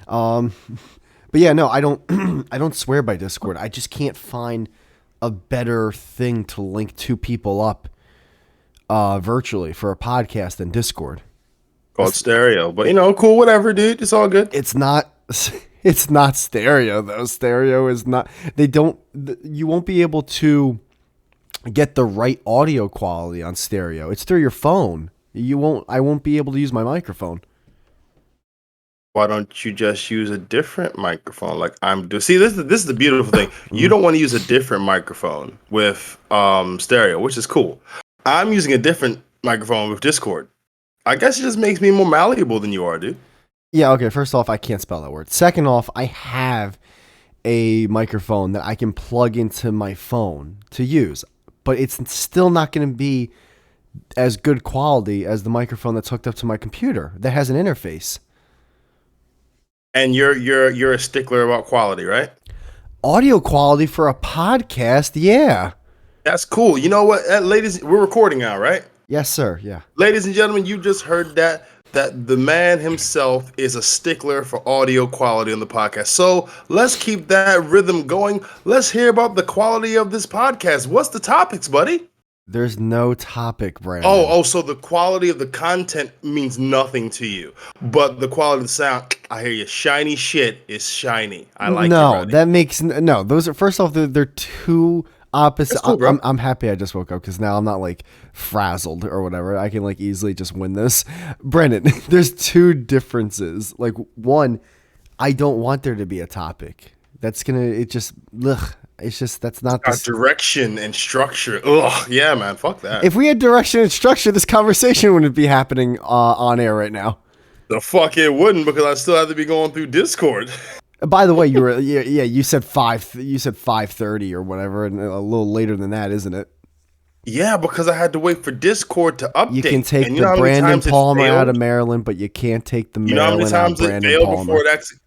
Um, but yeah, no, I don't. I don't swear by Discord. I just can't find a better thing to link two people up virtually for a podcast than Discord. Called stereo. But cool, whatever, dude. It's all good. It's not. It's not stereo though. Stereo is not. They don't. You won't be able to get the right audio quality on stereo. It's through your phone. You won't. I won't be able to use my microphone. Why don't you just use a different microphone like I'm doing? See, this is the beautiful thing. You don't want to use a different microphone with stereo, which is cool. I'm using a different microphone with Discord. I guess it just makes me more malleable than you are, dude. Yeah. Okay. First off, I can't spell that word. Second off, I have a microphone that I can plug into my phone to use, but it's still not going to be as good quality as the microphone that's hooked up to my computer that has an interface. And you're a stickler about quality, right? Audio quality for a podcast, yeah. That's cool. You know what, ladies? We're recording now, right? Yes, sir. Yeah. Ladies and gentlemen, you just heard that the man himself is a stickler for audio quality on the podcast. So let's keep that rhythm going. Let's hear about the quality of this podcast. What's the topics, buddy? There's no topic, Brandon. So the quality of the content means nothing to you, but the quality of the sound, I hear you. Shiny shit is shiny. I like it. No, that makes no. Those are first off, they're two opposite. Cool, bro. I'm happy I just woke up because now I'm not like frazzled or whatever. I can like easily just win this. Brandon, there's two differences. Like one, I don't want there to be a topic. That's gonna. It just. Ugh. It's just that's not the direction and structure. Ugh, yeah, man, fuck that. If we had direction and structure, this conversation wouldn't be happening on air right now. The fuck it wouldn't, because I still have to be going through Discord. By the way, you were you said 5:30 or whatever, and a little later than that, isn't it? Yeah, because I had to wait for Discord to update. You can take the Brandon Palmer out of Maryland, but you can't take the Maryland out of Brandon Palmer.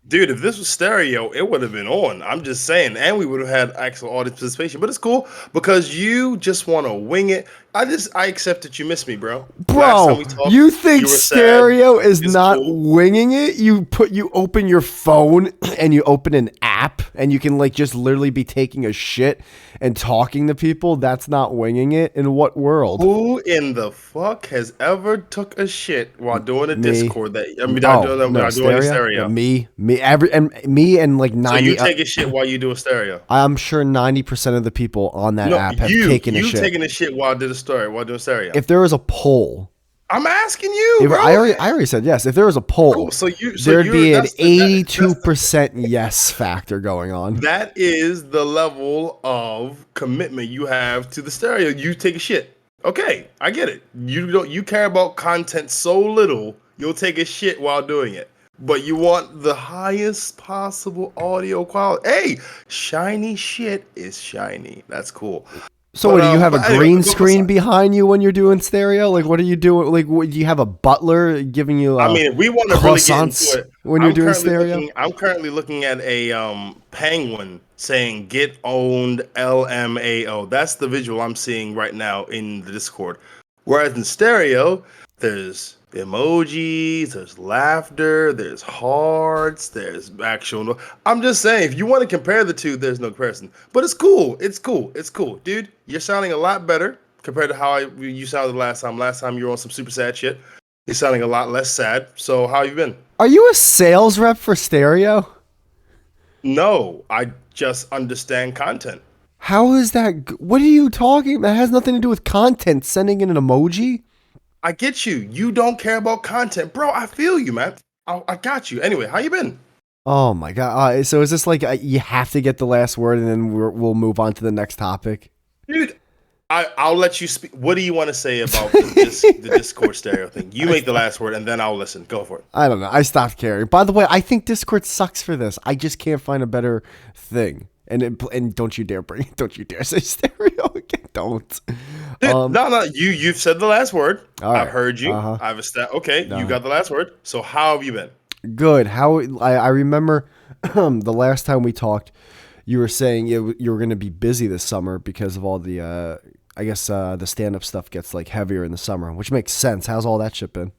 Dude, if this was stereo, it would have been on. I'm just saying, and we would have had actual audience participation. But it's cool because you just want to wing it. I accept that you miss me, bro. Bro, you think stereo is not winging it? You open your phone and you open an app and you can like just literally be taking a shit and talking to people. That's not winging it. In what world? Who in the fuck has ever took a shit while doing a Discord? Doing a stereo. Me and like 90. So you take a shit while you do a stereo. I'm sure 90% of the people on that app have taken a shit. You taking a shit while doing stereo. If there was a poll, I'm asking you. Bro. I already said yes. If there was a poll, there'd be an 82% yes factor going on. That is the level of commitment you have to the stereo. You take a shit. Okay, I get it. You care about content so little, you'll take a shit while doing it. But you want the highest possible audio quality. Hey, shiny shit is shiny. That's cool. So do you have a green screen behind you when you're doing stereo? Like, what are you doing? Like, do you have a butler giving you if we want to really get into it, when you're doing stereo? I'm currently looking at a penguin saying "Get owned LMAO." That's the visual I'm seeing right now in the Discord. Whereas in stereo, there's emojis, there's laughter, there's hearts, there's actual. I'm just saying, if you want to compare the two, there's no comparison. But it's cool. It's cool. It's cool, dude. You're sounding a lot better compared to how you sounded last time. Last time you were on some super sad shit. You're sounding a lot less sad. So how you been? Are you a sales rep for stereo? No, I just understand content. How is that? What are you talking about? That has nothing to do with content. Sending in an emoji? I get you. You don't care about content. Bro, I feel you, man. I got you. Anyway, how you been? Oh, my God. So is this like you have to get the last word and then we'll move on to the next topic? Dude, I'll let you speak. What do you want to say about the Discord stereo thing? You make the last word and then I'll listen. Go for it. I don't know. I stopped caring. By the way, I think Discord sucks for this. I just can't find a better thing. And don't you dare say stereo again. Don't. Dude, no. You've said the last word. Right. I've heard you. I've established. Okay, you got the last word. So how have you been? Good. I remember the last time we talked, you were saying you were going to be busy this summer because of all the I guess the stand-up stuff gets like heavier in the summer, which makes sense. How's all that shit been?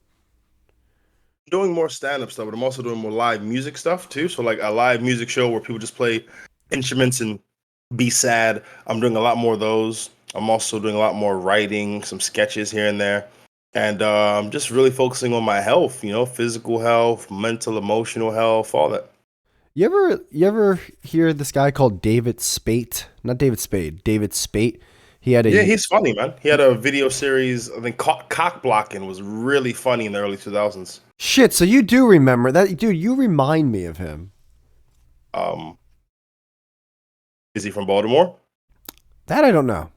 Doing more stand-up stuff, but I'm also doing more live music stuff too. So like a live music show where people just play instruments and be sad. I'm doing a lot more of those. I'm also doing a lot more writing, some sketches here and there, and I'm just really focusing on my health. Physical health, mental, emotional health, all that. You ever hear this guy called David Spate? Not David Spade, David Spate. He had Yeah, a he's funny, man. He had a video series. I think cock blocking was really funny in the early 2000s. shit. So you do remember that, dude? You remind me of him. Um, is he from Baltimore? That I don't know.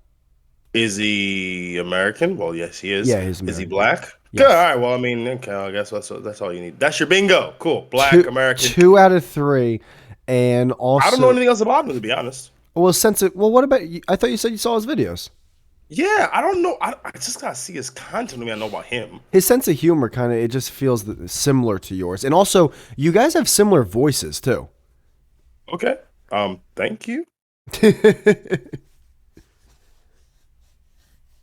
Is he American? Well, yes, he is. Yeah, he's Is he American. black? Good. All Yes. right. Well, I mean, okay. I guess that's all you need. That's your bingo. Cool. Black Two American. two out of three, and I don't know also anything else about him, to be honest. well, since it well, what about you? I thought you said you saw his videos. Yeah, I don't know. I just gotta see his content. I mean, I know about him. His sense of humor kind of it just feels similar to yours, and also you guys have similar voices too. Okay. Thank you.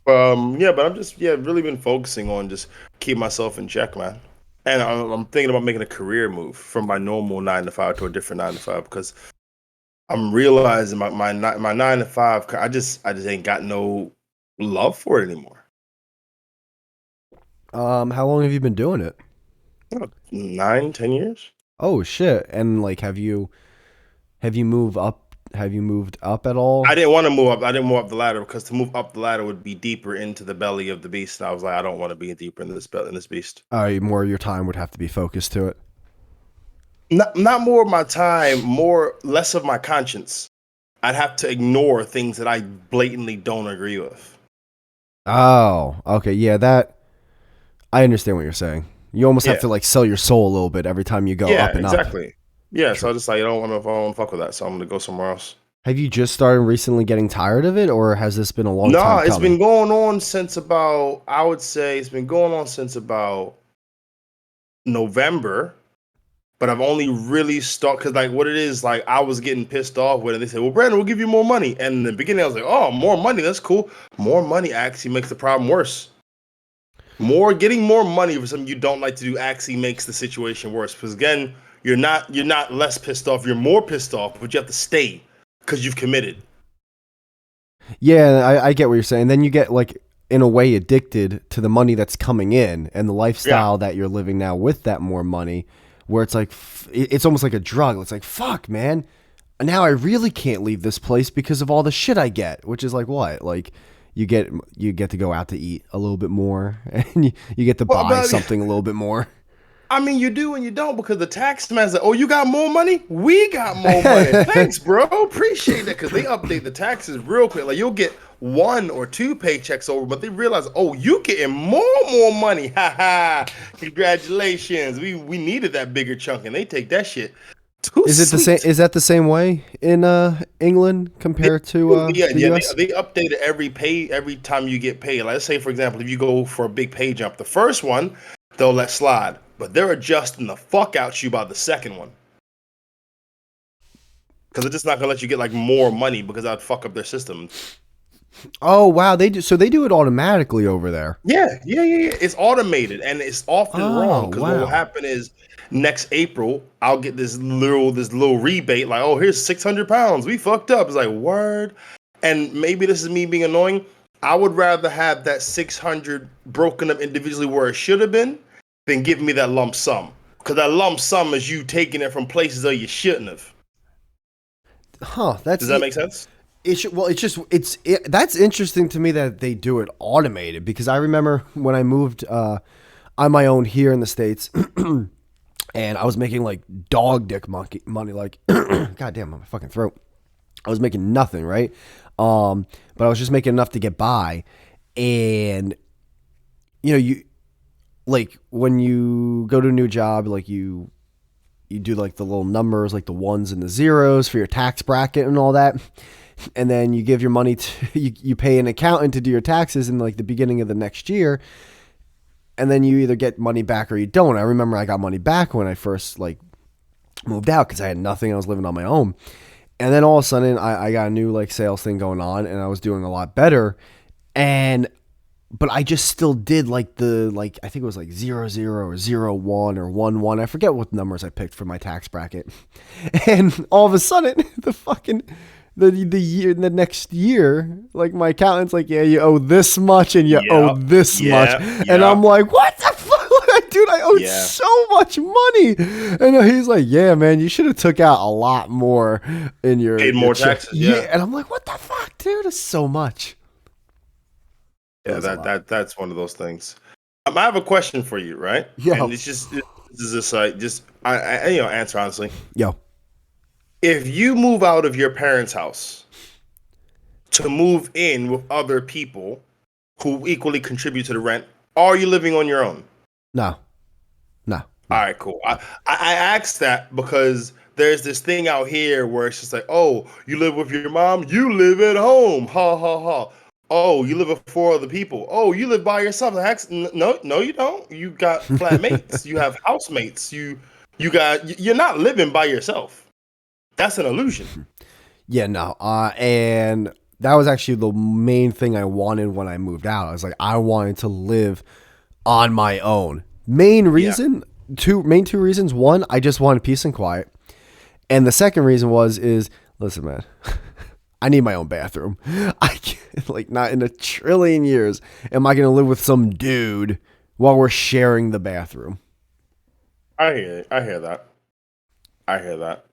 Yeah, but I'm just really been focusing on just keep myself in check, man. And I'm thinking about making a career move from my normal 9 to 5 to a different 9 to 5 because I'm realizing my 9 to 5. I just ain't got no love for it anymore. How long have you been doing it? 9, 10 years. Oh shit! And like, have you moved up? Have you moved up at I all? didn't want to move up. I didn't move up the ladder because to move up the ladder would be deeper into the belly of the beast. And I was like, I don't want to be deeper in this beast. More of your time would have to be focused to it. Not more of my time, more less of my conscience. I'd have to ignore things that I blatantly don't agree with. Oh, okay, yeah, that I understand what you're saying. You almost have Yeah, to like sell your soul a little bit every time you go yeah, up and up. exactly. Yeah, so True. I just like I don't want to fuck with that, so I'm gonna go somewhere else. Have you just started recently getting tired of it, or has this been a long No, time it's coming? been going on since about I would say it's been going on since about November. But I've only really stuck because like what it is, like I was getting pissed off with it. They said, well, Brandon, we'll give you more money. And in the beginning, I was like, oh, more money, that's cool. More money actually makes the problem worse. Getting more money for something you don't like to do actually makes the situation worse. Because again, you're not less pissed off, you're more pissed off, but you have to stay because you've committed. Yeah, I get what you're saying. Then you get like in a way addicted to the money that's coming in and the Yeah. lifestyle that you're living now with that more money, where it's like it's almost like a drug. It's like fuck, man. Now I really can't leave this place because of all the shit I get. Which is like what? Like you get to go out to eat a little bit more, and you get to Well, buy but something a little bit more. I mean, you do and you don't because the tax man's like, oh, you got more money? We got more money. Thanks, bro. Appreciate that because they update the taxes real quick. Like you'll get 1 or 2 paychecks over, but they realize, oh, you getting more money. Ha ha. Congratulations. We needed that bigger chunk, and they take that shit too Is it the same? sweet. Is that the same way in England They compared to yeah, the yeah, U.S.? they update it every time you get paid. Like, let's say, for example, if you go for a big pay jump, the first one they'll let slide, but they're adjusting the fuck out you by the second one because they're just not gonna let you get like more money because that'd fuck up their system. Oh wow, they do. So they do it automatically over there. Yeah. It's automated and it's often wrong Oh because what will wow. happen is next April I'll get this little rebate like, oh, here's 600 pounds. We fucked up. It's like word, and maybe this is me being annoying. I would rather have that 600 broken up individually where it should have been than give me that lump sum because that lump sum is you taking it from places that you shouldn't have. Huh. Does that make sense? Well, it's just that's interesting to me that they do it automated because I remember when I moved on my own here in the States, and I was making like dog dick monkey money, like goddamn my fucking throat. I was making nothing, right? But I was just making enough to get by, and you like when you go to a new job, like you do like the little numbers, like the ones and the zeros for your tax bracket and all that. And then you give your money to, you pay an accountant to do your taxes in like the beginning of the next year. And then you either get money back or you don't. I remember I got money back when I first like moved out because I had nothing. I was living on my own. And then all of a sudden I got a new like sales thing going on and I was doing a lot better. And but I just still did like I think it was like 00 or 01 or 11. I forget what numbers I picked for my tax bracket. And all of a sudden, the next year, like my accountant's like, yeah, you owe this much and you owe Yeah, this much. yeah, And yeah, I'm like, what the fuck? Dude, I owed yeah. so much money. And he's like, yeah, man, you should have took out a lot more in Paid your more check. taxes. Yeah. Yeah, And I'm like, what the fuck, dude? It's so much. It yeah. was a That lot. that that's one of those things. I have a question for you, right? And Yo, this is just like just I answer honestly. yo, If you move out of your parents' house to move in with other people who equally contribute to the rent, are you living on your own? no, no, All no. right, cool. I asked that because there's this thing out here where it's just like, oh, you live with your mom, you live at home, ha ha ha. Oh, you live with four other people. Oh, you live by yourself. No, no, you don't. You got flatmates. You have housemates. You're not living by yourself. That's an illusion. Yeah, no. And that was actually the main thing I wanted when I moved out. I was like, I wanted to live on my own. Yeah, Main two reasons. One, I just wanted peace and quiet. And the second reason is listen, man, I need my own bathroom. I can't, like, not in a trillion years am I going to live with some dude while we're sharing the bathroom. I hear that. I hear that.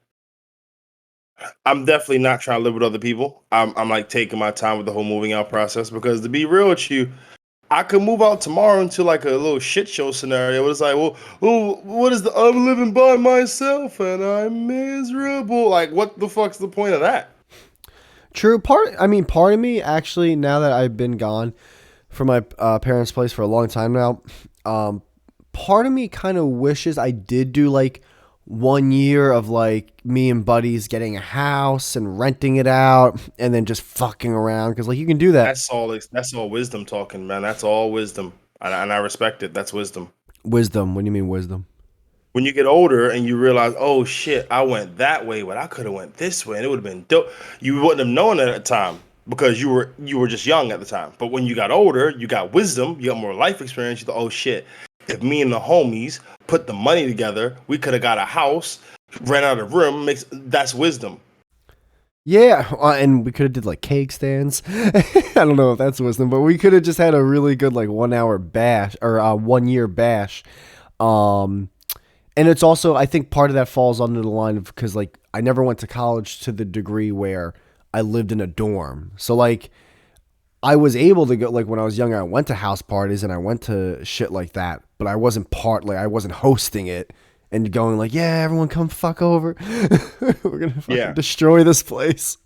I'm definitely not trying to live with other people. I'm like taking my time with the whole moving out process because to be real with you, I could move out tomorrow into like a little shit show scenario. It's like, well, what is the I'm living by myself and I'm miserable. Like, what the fuck's the point of that? True. Part of me actually, now that I've been gone from my parents' place for a long time now, um, part of me kind of wishes I did do like 1 year of like me and buddies getting a house and renting it out and then just fucking around because like you can do that. That's all wisdom talking, man. That's all wisdom, and I respect it. That's wisdom. Wisdom. What do you mean wisdom? When you get older and you realize, oh shit, I went that way, but I could have went this way, and it would have been dope. You wouldn't have known it at the time because you were just young at the time. But when you got older, you got wisdom, you got more life experience. You thought, oh shit, if me and the homies put the money together, we could have got a house, rent out a room. Makes that's wisdom. Yeah, and we could have did like cake stands. I don't know if that's wisdom, but we could have just had a really good like 1 hour bash or 1 year bash. Um, and it's also I think part of that falls under the line of because like I never went to college to the degree where I lived in a dorm. So like I was able to go like when I was younger, I went to house parties and I went to shit like that, but I wasn't I wasn't hosting it and going like, yeah, everyone come fuck over. We're gonna fucking Yeah. destroy this place.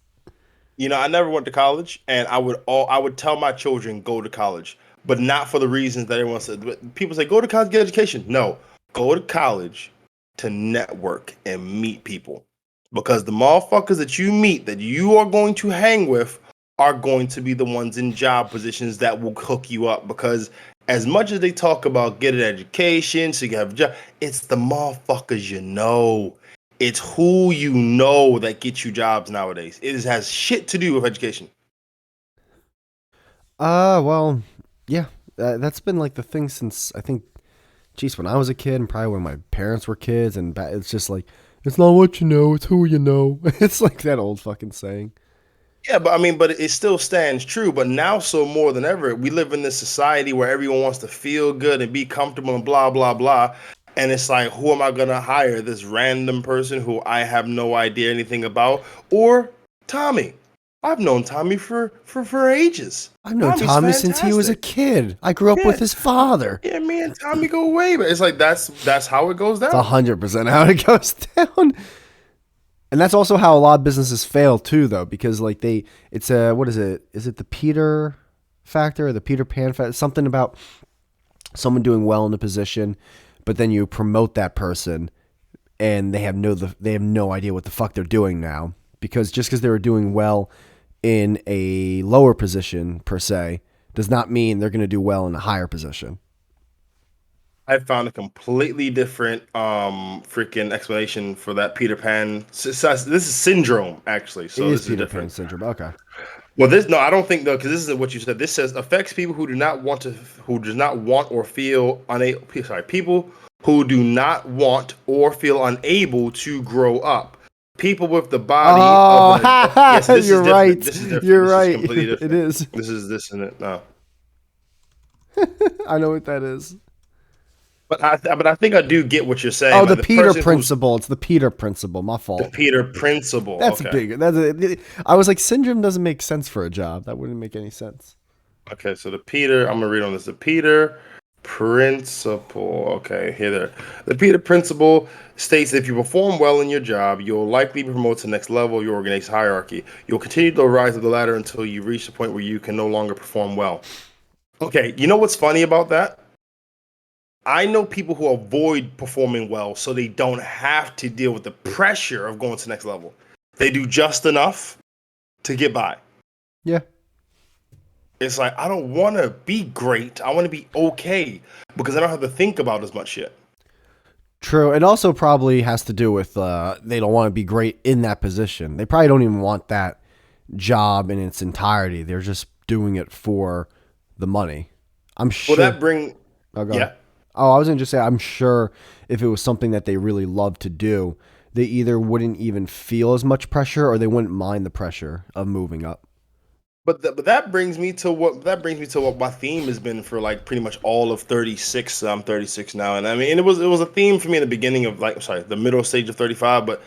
You know, I never went to college, and I would tell my children go to college, but not for the reasons that everyone said. People say go to college, get education. No, go to college to network and meet people, because the motherfuckers that you meet that you are going to hang with are going to be the ones in job positions that will hook you up. Because as much as they talk about get an education so you can have a job, it's the motherfuckers you know. It's who you know that gets you jobs nowadays. Has shit to do with education. Well, yeah, that's been like the thing since I think, geez, when I was a kid and probably when my parents were kids, and it's just like, it's not what you know, it's who you know. It's like that old fucking saying. Yeah, but I mean, but it still stands true. But now, so more than ever, we live in this society where everyone wants to feel good and be comfortable and blah blah blah. And it's like, who am I gonna hire? This random person who I have no idea anything about, or Tommy? I've known Tommy for ages. I've known Tommy's Tommy since he was a fantastic. kid. I grew up with Yeah, his father. yeah, me and Tommy go way, but it's like that's how it goes It's down. 100% how it goes down. And that's also how a lot of businesses fail too, though, because like it's a what is it? Is it the Peter factor or the Peter Pan factor? Something about someone doing well in a position, but then you promote that person, and they have no idea what the fuck they're doing now because just because they were doing well in a lower position per se does not mean they're going to do well in a higher position. I found a completely different freaking explanation for that Peter Pan. This is syndrome actually, It so is this is Peter Pan different. syndrome. Okay. Well, this no, I don't think though, because this is what you said. This says affects people who does not want or feel unable. Sorry, people who do not want or feel unable to grow up. People with the body of an adult. Yes, Oh, this is you're different. right. This is different. You're This is right. completely It different. is. This is this and it. No, I know what that is. but I think I do get what you're Oh, saying. the Like the Peter person who's principle. It's the Peter principle. My the fault. Peter principle. That's Okay. big. I was like, syndrome doesn't make sense for a job. That wouldn't make any sense. Okay, so the Peter, I'm gonna read on this. The Peter principle. Okay, here there. The Peter principle states that if you perform well in your job, you'll likely be promoted to the next level of your organization's hierarchy. You'll continue to rise up the ladder until you reach the point where you can no longer perform well. Okay, you know what's funny about that? I know people who avoid performing well so they don't have to deal with the pressure of going to the next level. They do just enough to get by. Yeah. It's like I don't want to be great. I want to be okay because I don't have to think about as much shit. True. It also probably has to do with they don't want to be great in that position. They probably don't even want that job in its entirety. They're just doing it for the money. I'm Well, sure. that bring Oh, go yeah. ahead. Oh, I was going to just say, I'm sure if it was something that they really love to do, they either wouldn't even feel as much pressure or they wouldn't mind the pressure of moving up. But that brings me to what my theme has been for like pretty much all of 36. I'm 36 now, and I mean, and it was a theme for me in the beginning of like sorry, the middle stage of 35. But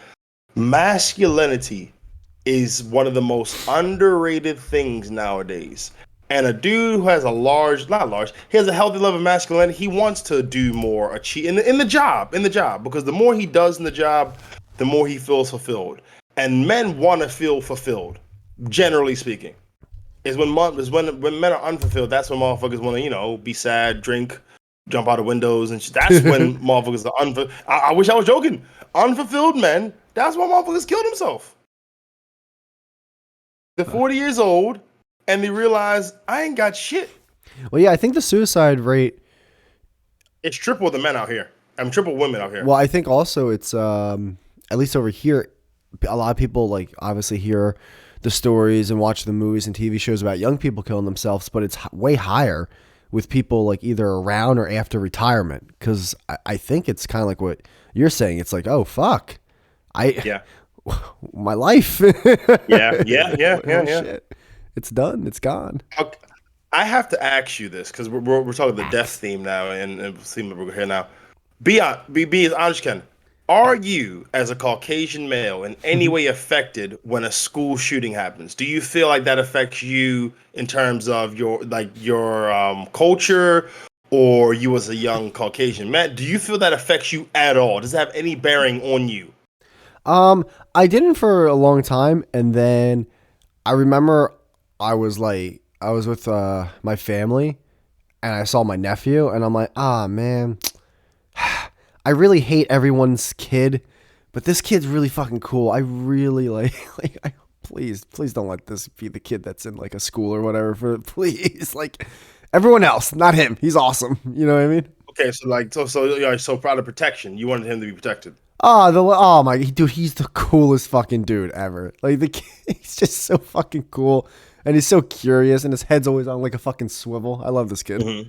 masculinity is one of the most underrated things nowadays. And a dude who has not large, he has a healthy level of masculinity. He wants to do more, achieve in the job, because the more he does in the job, the more he feels fulfilled. And men want to feel fulfilled, generally speaking. When men are unfulfilled, that's when motherfuckers want to be sad, drink, jump out of windows, and that's when motherfuckers are unfulfilled. I wish I was joking. Unfulfilled men. That's why motherfuckers killed himself. They're 40 years old and they realize I ain't got shit. Well, yeah, I think the suicide rate. It's triple the men out here. I'm triple women out here. Well, I think also it's at least over here, a lot of people like obviously hear the stories and watch the movies and TV shows about young people killing themselves, but it's way higher with people like either around or after retirement. Because I think it's kind of like what you're saying. It's like, oh fuck, Yeah. my life. Yeah. Shit. It's done. It's gone. I have to ask you this because we're talking the death theme now and theme that we're here now. Be as honest you can. Are you, as a Caucasian male, in any way affected when a school shooting happens? Do you feel like that affects you in terms of your culture, or you as a young Caucasian man? Do you feel that affects you at all? Does it have any bearing on you? I didn't for a long time, and then I remember I was with my family, and I saw my nephew, and I'm like, ah, man, I really hate everyone's kid, but this kid's really fucking cool. I really please don't let this be the kid that's in like a school or whatever. Please, like everyone else, not him. He's awesome. You know what I mean? Okay, so you're so proud of protection. You wanted him to be protected. Oh my dude, he's the coolest fucking dude ever. Like the kid, he's just so fucking cool, and he's so curious, and his head's always on like a fucking swivel. I love this kid. Mm-hmm.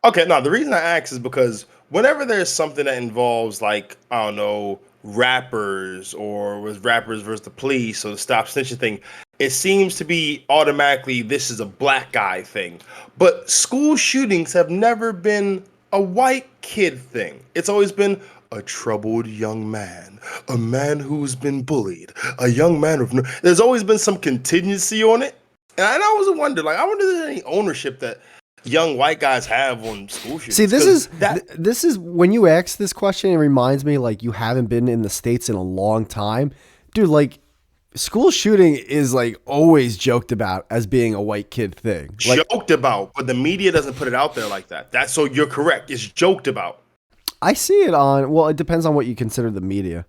Okay, no, the reason I ask is because whenever there's something that involves like, I don't know, rappers or with rappers versus the police or the stop snitching thing, it seems to be automatically this is a black guy thing. But school shootings have never been a white kid thing. It's always been a troubled young man, a man who's been bullied, a young man with no, there's always been some contingency on it. And I always wonder, like, I wonder if there's any ownership that young white guys have on school shootings. See, this is when you ask this question, it reminds me like you haven't been in the States in a long time. Dude, like school shooting is like always joked about as being a white kid thing. Like, joked about, but the media doesn't put it out there like that. That's so you're correct. It's joked about. I see it on, well, it depends on what you consider the media.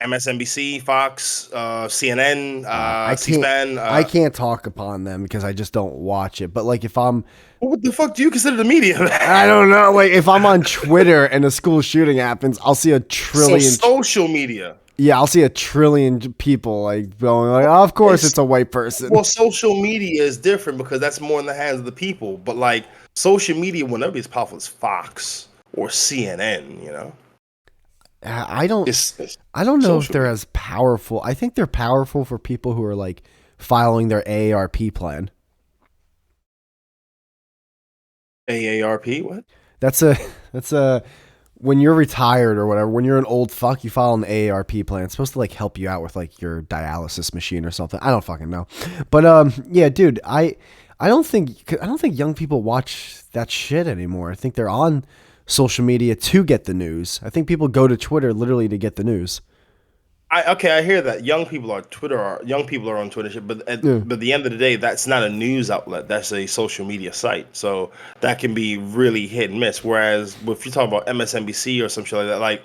MSNBC, Fox, CNN, I can't. C-SPAN. I can't talk upon them because I just don't watch it. But like, if I'm, What the fuck do you consider the media? I don't know. Like, if I'm on Twitter and a school shooting happens, I'll see a So trillion. social media. Yeah, I'll see a trillion people like going like, oh, of course it's a white person. Well, social media is different because that's more in the hands of the people. But like social media will never be as powerful as Fox or CNN. You know, I don't. it's I don't know if social they're media. as powerful. I think they're powerful for people who are like following their AARP plan. AARP. What? That's a that's a when you're retired or whatever, when you're an old fuck, you follow an AARP plan. It's supposed to like help you out with like your dialysis machine or something. I don't fucking know. But yeah, dude, I don't think young people watch that shit anymore. I think they're on social media to get the news. I think people go to Twitter literally to get the news. I hear that young people are on Twitter, shit, Yeah. but at the end of the day, that's not a news outlet. That's a social media site. So that can be really hit and miss. Whereas if you're talking about MSNBC or some shit like that, like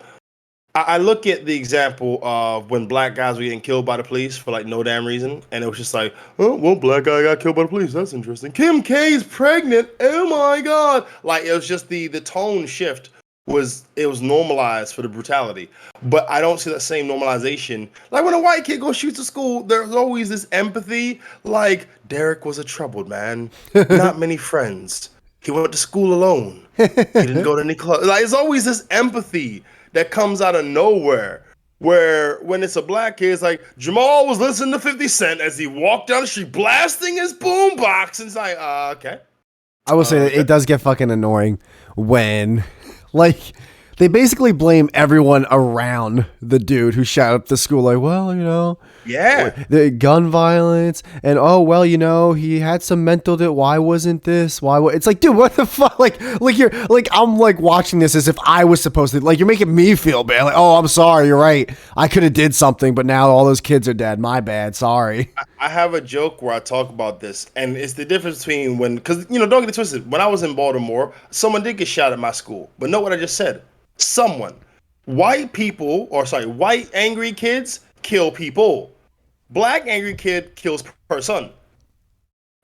I look at the example of when black guys were getting killed by the police for like no damn reason, and it was just like, oh, well, black guy got killed by the police. That's interesting. Kim K's pregnant. Oh my god! Like it was just the tone shift was normalized for the brutality, but I don't see that same normalization. Like when a white kid goes shoot to school, there's always this empathy. Like Derek was a troubled man, not many friends. He went to school alone. He didn't go to any club. Like it's always this empathy that comes out of nowhere. Where when it's a black kid, it's like Jamal was listening to 50 Cent as he walked down the street blasting his boombox, and it's like, okay. I will say that Okay. it does get fucking annoying when, like, they basically blame everyone around the dude who shot up the school. Like, well, Yeah. the gun violence, and oh well, he had some mental. Why wasn't this? It's like, dude, what the fuck? Like you're like I'm like watching this as if I was supposed to. Like you're making me feel bad. Like, oh, I'm sorry. You're right. I could have did something, but now all those kids are dead. My bad. Sorry. I have a joke where I talk about this, and it's the difference between because don't get it twisted. When I was in Baltimore, someone did get shot at my school, but know what I just said? Someone, white angry kids kill people. Black angry kid kills per son.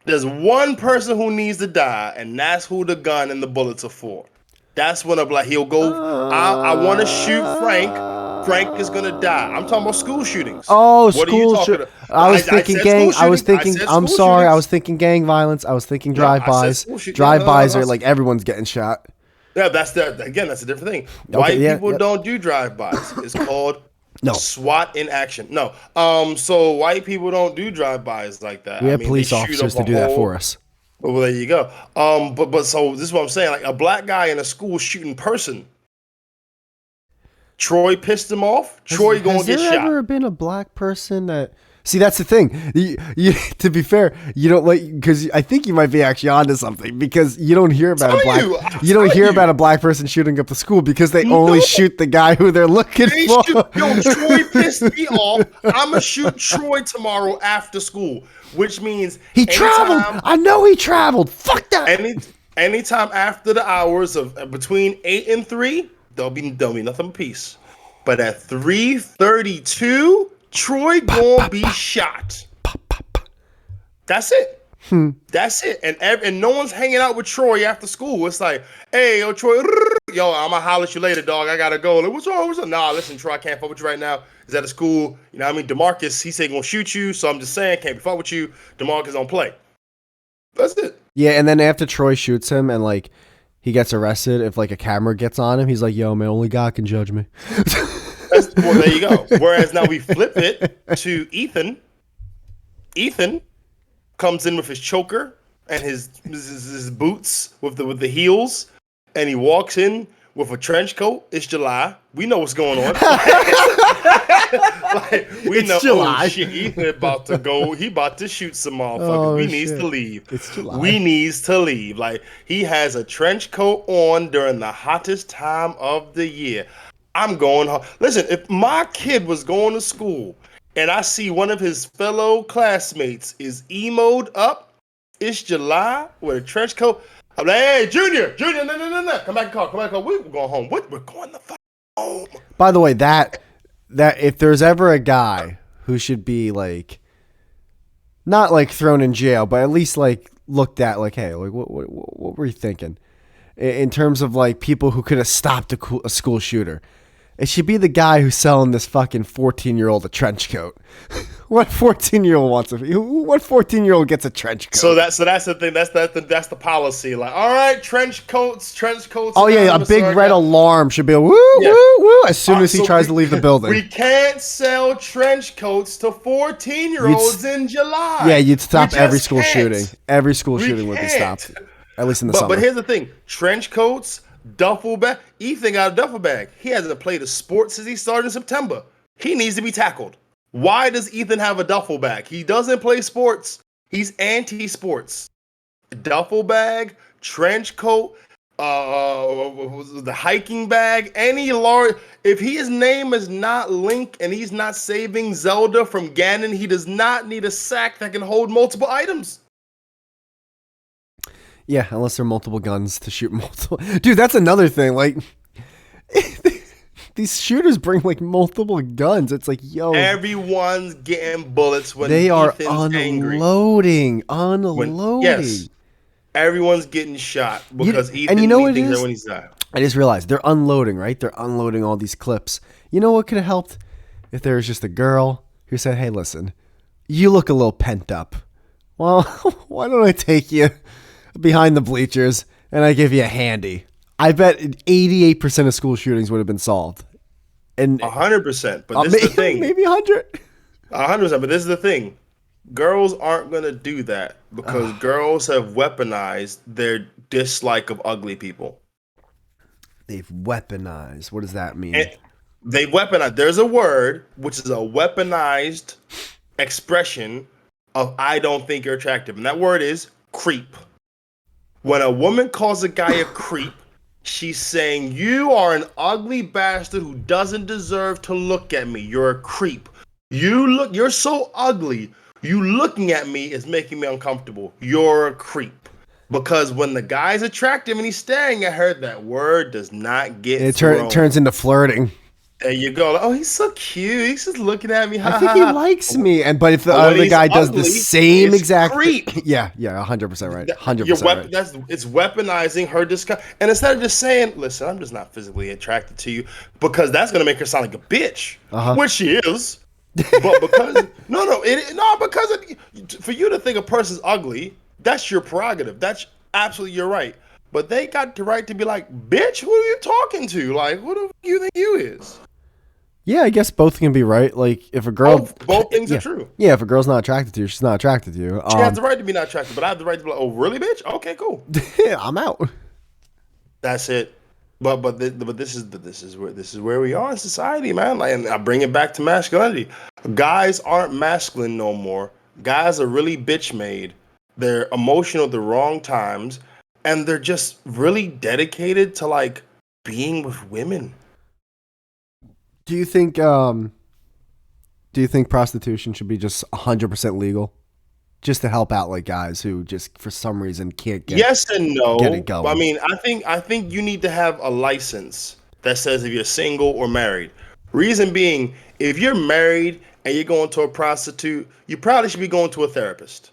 There's one person who needs to die, and that's who the gun and the bullets are for. That's when he'll go. I want to shoot Frank. Frank is gonna die. I'm talking about school shootings. Oh, What are you school talking shoot. about? I was thinking said gang. school I was shooting. thinking. said I'm school sorry. I shootings. was thinking gang violence. I was thinking No, I said drive-bys. school shoot- no, Drive-bys no, are no. like everyone's getting shot. Yeah, that's a different thing. Okay, White yeah, people yeah. don't do drive-bys. It's called No, SWAT in action. No. So white people don't do drive-bys like that. we I have mean, they police shoot officers up to a do that for whole. us. Well, there you go. But so this is what I'm saying. Like a black guy in a school shooting person. Troy pissed him off. Troy gonna Has get there shot. ever been a black person that? See, that's the thing. To be fair, you don't like because I think you might be actually onto something because you don't hear about a black. You don't hear about a black person shooting up the school because they only shoot the guy who they're looking for. Troy pissed me off. I'ma shoot Troy tomorrow after school, which means He traveled. I know he traveled. Fuck that. Anytime after the hours of between 8 and 3, there'll be nothing but peace. But at 3:32, Troy gonna be shot. That's it. That's it. And no one's hanging out with Troy after school. It's like, hey, yo, Troy, yo, I'ma holler at you later, dog. I gotta go. Like, what's wrong? What's up? Nah, listen, Troy, I can't fuck with you right now. Is at a school. You know what I mean? DeMarcus, he said gonna shoot you. So I'm just saying, can't be fuck with you. DeMarcus don't play. That's it. Yeah, and then after Troy shoots him and like he gets arrested, if like a camera gets on him, he's like, "Yo, man, only God can judge me." Well, there you go. Whereas now we flip it to Ethan. Ethan comes in with his choker and his boots with the heels, and he walks in with a trench coat. It's July. We know what's going on. It's July. Oh shit, Ethan about to go. He about to shoot some motherfuckers. Oh, We needs shit. to leave. It's July. We needs to leave. Like he has a trench coat on during the hottest time of the year. I'm going home. Listen, if my kid was going to school and I see one of his fellow classmates is emoed up, it's July with a trench coat. I'm like, hey, Junior, no. Come back in the car. We're going home. We're going the fuck home. By the way, that that if there's ever a guy who should be like not like thrown in jail, but at least like looked at like, hey, like what were you thinking in terms of like people who could have stopped a school shooter? It should be the guy who's selling this fucking 14-year-old a trench coat. What 14-year-old wants what 14-year-old gets a trench coat? So that's the thing. That's the policy. Like, all right, trench coats. Oh yeah, a big red alarm should be woo woo woo as soon as he tries to leave the building. We can't sell trench coats to 14-year-olds in July. Yeah, you'd stop every school shooting. Every school shooting would be stopped. At least in the summer. But here's the thing: trench coats, duffel bag. Ethan got a duffel bag. He hasn't played a sport since he started in September. He needs to be tackled. Why does Ethan have a duffel bag? He doesn't play sports. He's anti-sports. Duffel bag, trench coat, the hiking bag, any large. If his name is not Link and he's not saving Zelda from Ganon, he does not need a sack that can hold multiple items. Yeah, unless there are multiple guns to shoot multiple. Dude, that's another thing. Like, these shooters bring like multiple guns. It's like, yo, everyone's getting bullets when they are Ethan's unloading. Yes, everyone's getting shot because Ethan and you know what thinks it is? that when he's not. I just realized they're unloading, right? They're unloading all these clips. You know what could have helped if there was just a girl who said, "Hey, listen, you look a little pent up. Well, why don't I take you behind the bleachers and I give you a handy?" I bet 88% of school shootings would have been solved. And 100%. But this is the thing. Maybe 100. 100%. But this is the thing. Girls aren't going to do that because girls have weaponized their dislike of ugly people. They've weaponized. What does that mean? They weaponized. There's a word which is a weaponized expression of I don't think you're attractive. And that word is creep. When a woman calls a guy a creep, she's saying, you are an ugly bastard who doesn't deserve to look at me. You're a creep. You're so ugly. You looking at me is making me uncomfortable. You're a creep. Because when the guy's attractive and he's staring at her, that word does not get thrown. It turns into flirting. There you go. Oh, he's so cute. He's just looking at me. I think he likes me. But if the other guy does the same exact creep. Yeah, 100% right. 100% right. It's weaponizing her disgust. And instead of just saying, listen, I'm just not physically attracted to you, because that's going to make her sound like a bitch, which she is. But because, for you to think a person's ugly, that's your prerogative. That's absolutely your right. But they got the right to be like, bitch, who are you talking to? Like, who do you think you is? Yeah, I guess both can be right. Like, if a girl... Both things are true. Yeah, if a girl's not attracted to you, she's not attracted to you. She has the right to be not attracted, but I have the right to be like, oh, really, bitch? Okay, cool. I'm out. That's it. But this is where we are in society, man. Like, and I bring it back to masculinity. Guys aren't masculine no more. Guys are really bitch made. They're emotional at the wrong times, and they're just really dedicated to like being with women. Do you think prostitution should be just 100% legal? Just to help out like guys who just for some reason can't get yes and no. Get it going. I mean, I think you need to have a license that says if you're single or married. Reason being, if you're married and you're going to a prostitute, you probably should be going to a therapist.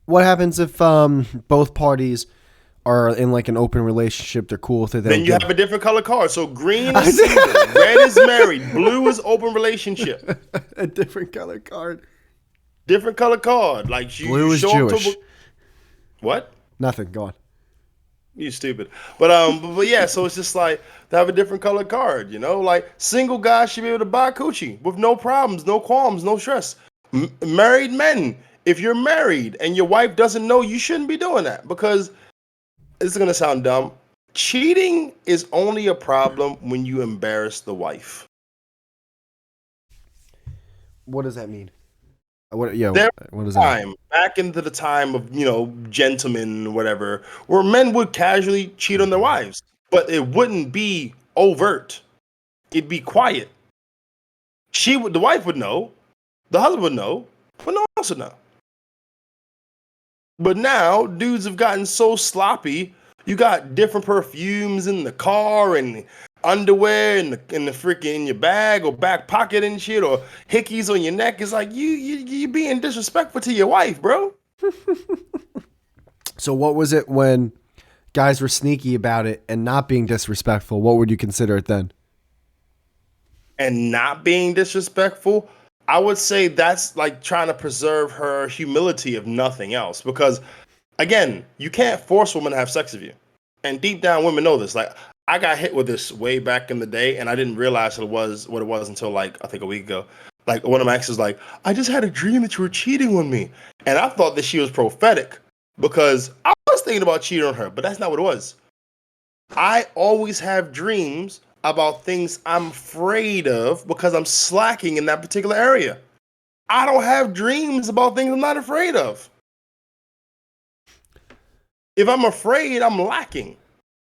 What happens if both parties are in like an open relationship? They're cool with it. Then you have a different color card. So green is single, red is married, blue is open relationship. A different color card. Different color card. Like blue is Jewish. What? Nothing. Go on. You stupid. But yeah. So it's just like to have a different color card. You know, like single guys should be able to buy coochie with no problems, no qualms, no stress. Married men, if you're married and your wife doesn't know, you shouldn't be doing that, because this is gonna sound dumb. Cheating is only a problem when you embarrass the wife. What does that mean? What does that mean? Back into the time of, gentlemen or whatever, where men would casually cheat on their wives, but it wouldn't be overt. It'd be quiet. The wife would know, the husband would know, but no one else would know. But now dudes have gotten so sloppy. You got different perfumes in the car and underwear in the freaking in your bag or back pocket and shit, or hickeys on your neck. It's like you being disrespectful to your wife, bro. So what was it when guys were sneaky about it and not being disrespectful? What would you consider it then? And not being disrespectful, I would say that's like trying to preserve her humility, if nothing else. Because again, you can't force women to have sex with you. And deep down, women know this. Like, I got hit with this way back in the day, and I didn't realize it was what it was until like I think a week ago. Like one of my exes was like, I just had a dream that you were cheating on me. And I thought that she was prophetic because I was thinking about cheating on her, but that's not what it was. I always have dreams about things I'm afraid of because I'm slacking in that particular area. I don't have dreams about things I'm not afraid of. If I'm afraid, I'm lacking.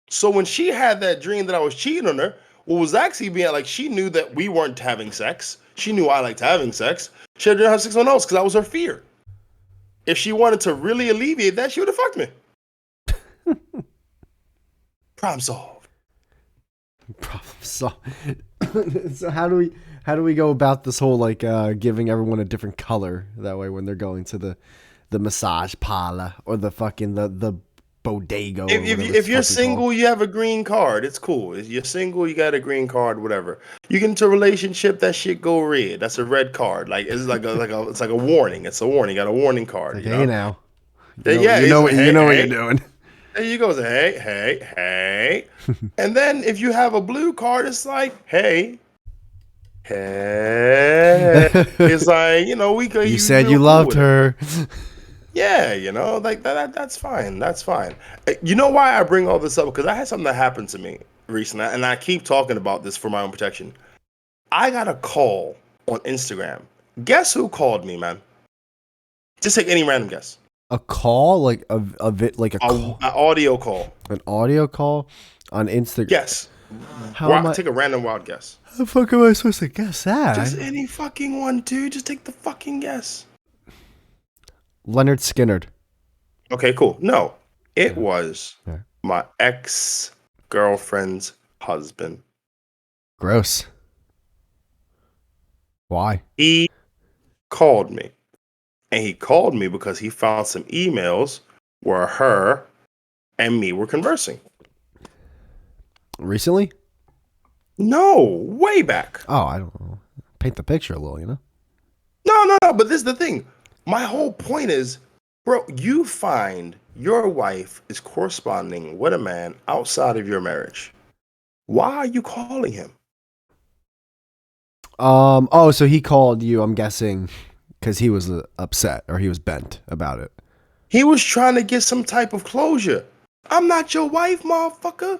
So when she had that dream that I was cheating on her, what was actually being like, she knew that we weren't having sex. She knew I liked having sex. She didn't have sex with someone else because that was her fear. If she wanted to really alleviate that, she would have fucked me. Problem solved. Problem solved. So how do we go about this whole like giving everyone a different color that way when they're going to the massage parlor or the fucking the bodega? If you're single, called. You have a green card. It's cool. If you're single, you got a green card, whatever. You get into a relationship, that shit go red. That's a red card. Like it's like a warning. It's a warning. You got a warning card. Like, you hey know? Now. You know what you're doing. There you go. Hey. And then if you have a blue card, it's like, hey. It's like, we go. You said you loved her. Yeah, like that's fine. That's fine. You know why I bring all this up? Because I had something that happened to me recently, and I keep talking about this for my own protection. I got a call on Instagram. Guess who called me, man? Just take any random guess. A call, like an audio call. An audio call on Instagram. Yes. Take a random wild guess. How the fuck am I supposed to guess that? Just any fucking one, dude. Just take the fucking guess. Leonard Skinnard. Okay, cool. No, it was my ex-girlfriend's husband. Gross. Why? He called me. And he called me because he found some emails where her and me were conversing. Recently? No, way back. Oh, I don't know. Paint the picture a little, No. But this is the thing. My whole point is, bro, you find your wife is corresponding with a man outside of your marriage. Why are you calling him? Oh, so he called you, I'm guessing, because he was upset or he was bent about it. He was trying to get some type of closure. I'm not your wife, motherfucker.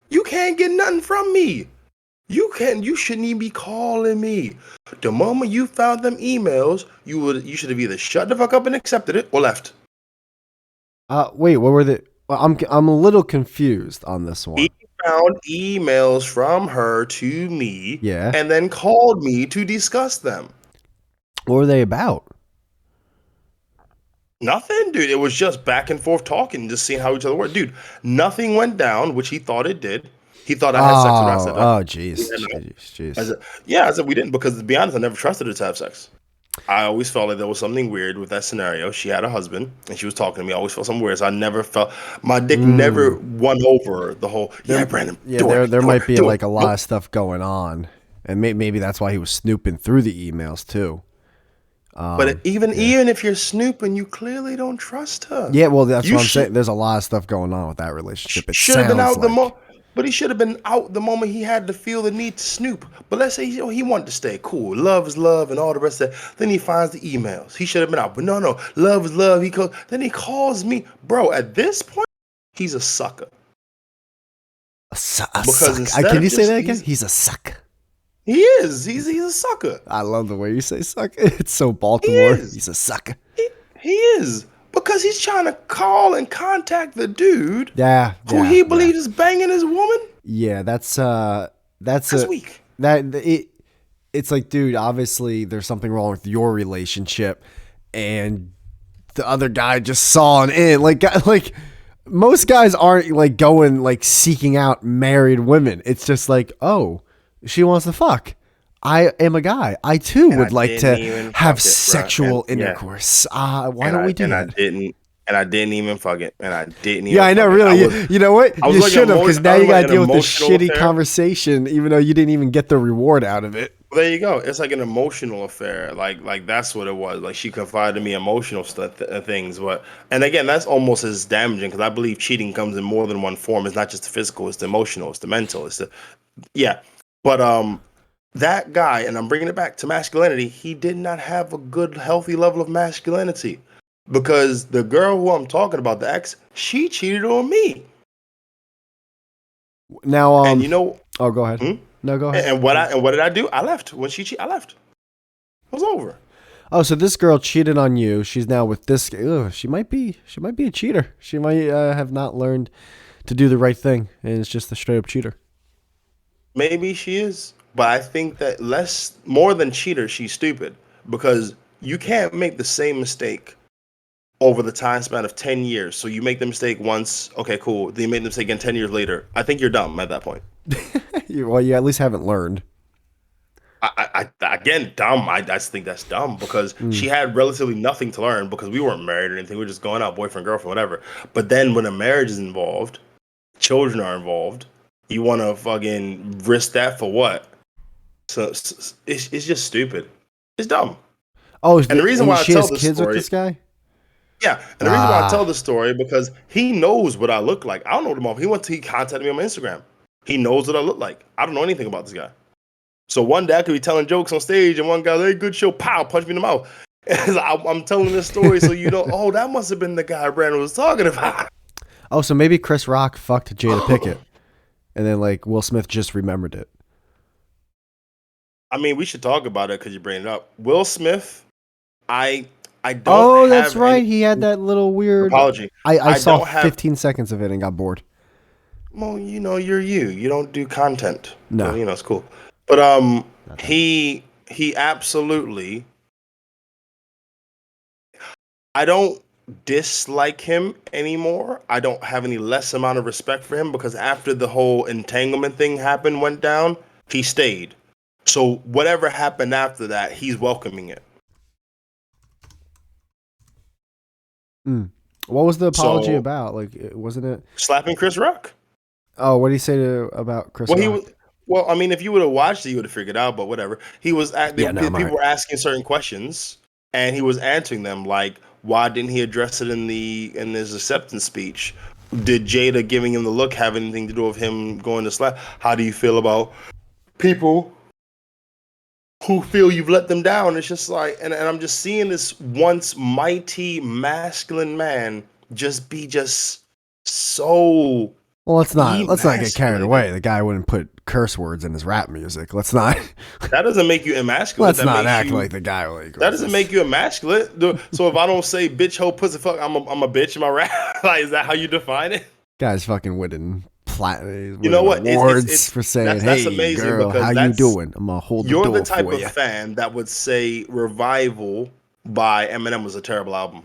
You can't get nothing from me. You shouldn't even be calling me. The moment you found them emails, you should have either shut the fuck up and accepted it or left. Wait, what were the? I'm a little confused on this one. He found emails from her to me, yeah, and then called me to discuss them. What were they about? Nothing, dude. It was just back and forth talking, just seeing how each other worked. Dude, nothing went down, which he thought it did. He thought I had sex when I said that. Oh, jeez. I said we didn't, because to be honest, I never trusted her to have sex. I always felt like there was something weird with that scenario. She had a husband, and she was talking to me. I always felt something weird, so I never felt, my dick never won over the whole, Brandon. Yeah, there might be like a lot of stuff going on, and maybe that's why he was snooping through the emails too. But even if you're snooping, you clearly don't trust her. Yeah, well, that's what I'm saying. There's a lot of stuff going on with that relationship. It should have been out but he should have been out the moment he had to feel the need to snoop. But let's say he wanted to stay cool. Love is love and all the rest of that. Then he finds the emails. He should have been out. But no, love is love. Then he calls me. Bro, at this point, he's a sucker. Can you say that again? He's a sucker. He is. He's a sucker. I love the way you say sucker. It's so Baltimore. He's a sucker. He is. Because he's trying to call and contact the dude who he believes is banging his woman. Yeah, that's weak. It's like, dude, obviously there's something wrong with your relationship, and the other guy just saw an in. Like most guys aren't like going like seeking out married women. It's just like, oh, she wants to fuck. I am a guy. I too And I would like didn't to even have fuck it, bro. And sexual yeah, intercourse. Why don't we do and I that? didn't, and I didn't even fuck it, and I didn't Yeah, even I know. fuck it. Really, you know what? I was You like should have, because now I you was like gotta an deal with the emotional shitty affair. conversation, even though you didn't even get the reward out of it. Well, there you go. It's like an emotional affair. Like that's what it was. Like she confided in me emotional stuff, things. But and again, that's almost as damaging because I believe cheating comes in more than one form. It's not just the physical. It's the emotional. It's the mental. It's the yeah. But that guy, and I'm bringing it back to masculinity. He did not have a good, healthy level of masculinity because the girl who I'm talking about, the ex, she cheated on me. Now, And you know, oh, go ahead. hmm? No, go ahead. And what did I do? I left when she cheated. I left. It was over. Oh, so this girl cheated on you. She's now with this. Ugh, she might be a cheater. She might have not learned to do the right thing, and it's just a straight up cheater. Maybe she is, but I think that more than cheater, she's stupid because you can't make the same mistake over the time span of 10 years. So you make the mistake once, okay, cool. Then you make the mistake again 10 years later. I think you're dumb at that point. Well, you at least haven't learned. Again, dumb. I just think that's dumb because Mm. she had relatively nothing to learn because we weren't married or anything. We were just going out, boyfriend, girlfriend, whatever. But then when a marriage is involved, children are involved, you want to fucking risk that for what? So it's just stupid. It's dumb. Oh, And the reason and why I she tell has this kids with story, this guy. yeah, and the reason why I tell this story because he knows what I look like. I don't know the motherfucker. He contacted me on my Instagram. He knows what I look like. I don't know anything about this guy. So one day I could be telling jokes on stage, and one guy, hey, good show, pow, punch me in the mouth. And I'm telling this story so you know, oh, that must have been the guy Brandon was talking about. Oh, so maybe Chris Rock fucked Jada Pickett, and then like Will Smith just remembered it. I mean, we should talk about it because you bring it up. Will Smith, I don't Oh, that's have right. any He had that little weird. apology. I I saw don't have 15 seconds of it and got bored. well, you know, you're you. You don't do content. So, No. you know, it's cool. But Not that. he absolutely I don't dislike him anymore. I don't have any less amount of respect for him because after the whole entanglement thing went down, he stayed. So whatever happened after that, he's welcoming it. Mm. What was the apology So about? Like, wasn't it? slapping Chris Rock. Oh, what did he say about Chris Well, he Rock? was. Well, I mean, if you would have watched it, you would have figured out. But whatever. He was. Yeah, no, I'm all People right. were asking certain questions, and he was answering them. Like, why didn't he address it in his acceptance speech? Did Jada giving him the look have anything to do with him going to slap? How do you feel about people who feel you've let them down? It's just like, and I'm just seeing this once mighty masculine man just so Well, let's not get carried emasculated. away. The guy wouldn't put curse words in his rap music. Let's not That doesn't make you emasculate. let's That not makes act you. like the guy like That was doesn't this. make you emasculate. So if I don't say bitch, hoe, pussy, fuck, I'm a bitch in my rap. Like, is that how you define it? Guy's fucking winning You know what? awards for saying, That's "Hey, amazing girl, because how you doing? I'm gonna hold the you're the door type for of you." fan that would say Revival by Eminem was a terrible album.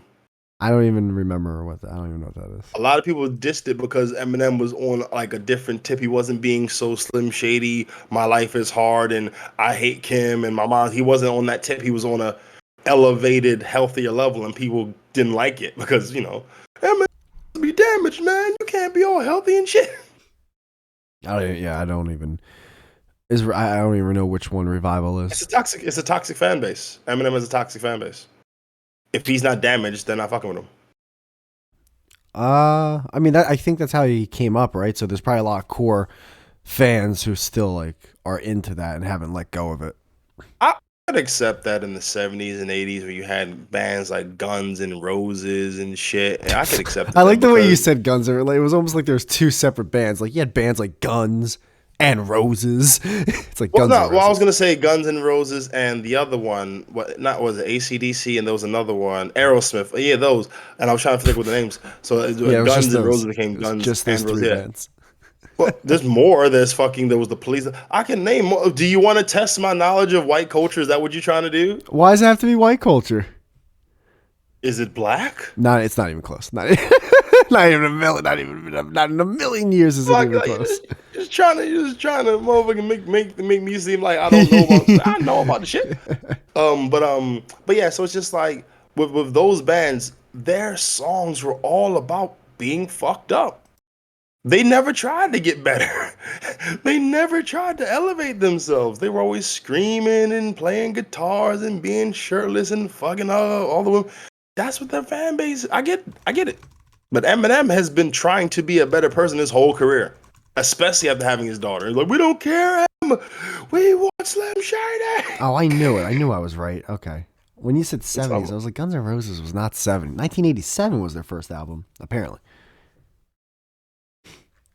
I don't even remember I don't even know what that is. A lot of people dissed it because Eminem was on like a different tip. He wasn't being so slim shady. My life is hard and I hate Kim and my mom. He wasn't on that tip. He was on a elevated, healthier level, and people didn't like it because Eminem be damaged, man. You can't be all healthy and shit. I don't even. I don't even know which one Revival is. It's a toxic fan base. Eminem is a toxic fan base. If he's not damaged, they're not fucking with him. I mean I think that's how he came up, right? So there's probably a lot of core fans who still like are into that and haven't let go of it. I could accept that in the 70s and 80s where you had bands like Guns and Roses and shit. And I could accept I that like the way you because said Guns. Like, it was almost like there's two separate bands. Like you had bands like Guns and Roses. It's like Guns and Roses. Well, I was gonna say Guns N' Roses and the other one, was it AC/DC and there was another one, Aerosmith. Yeah, those. And I was trying to think what the names. So Yeah, it was just Guns N' those. Roses became It was Guns just those and Roses. three Yeah. bands. Well, there's more. There was the Police. I can name more. Do you want to test my knowledge of white culture? Is that what you're trying to do? Why does it have to be white culture? Is it black? Not. It's not even close. Not. Not even a million. Not in a million years is it Like, even like close. you're just trying to motherfucking make me seem like I don't know about. I know about the shit. But yeah. So it's just like with those bands, their songs were all about being fucked up. They never tried to get better. They never tried to elevate themselves. They were always screaming and playing guitars and being shirtless and fucking all the women. That's what their fan base. I get it. But Eminem has been trying to be a better person his whole career, especially after having his daughter. He's like, we don't care, Em. We want Slim Shady. Oh, I knew it. I knew I was right. Okay. When you said 70s, So, I was like, Guns N' Roses was not 70. 1987 was their first album, apparently.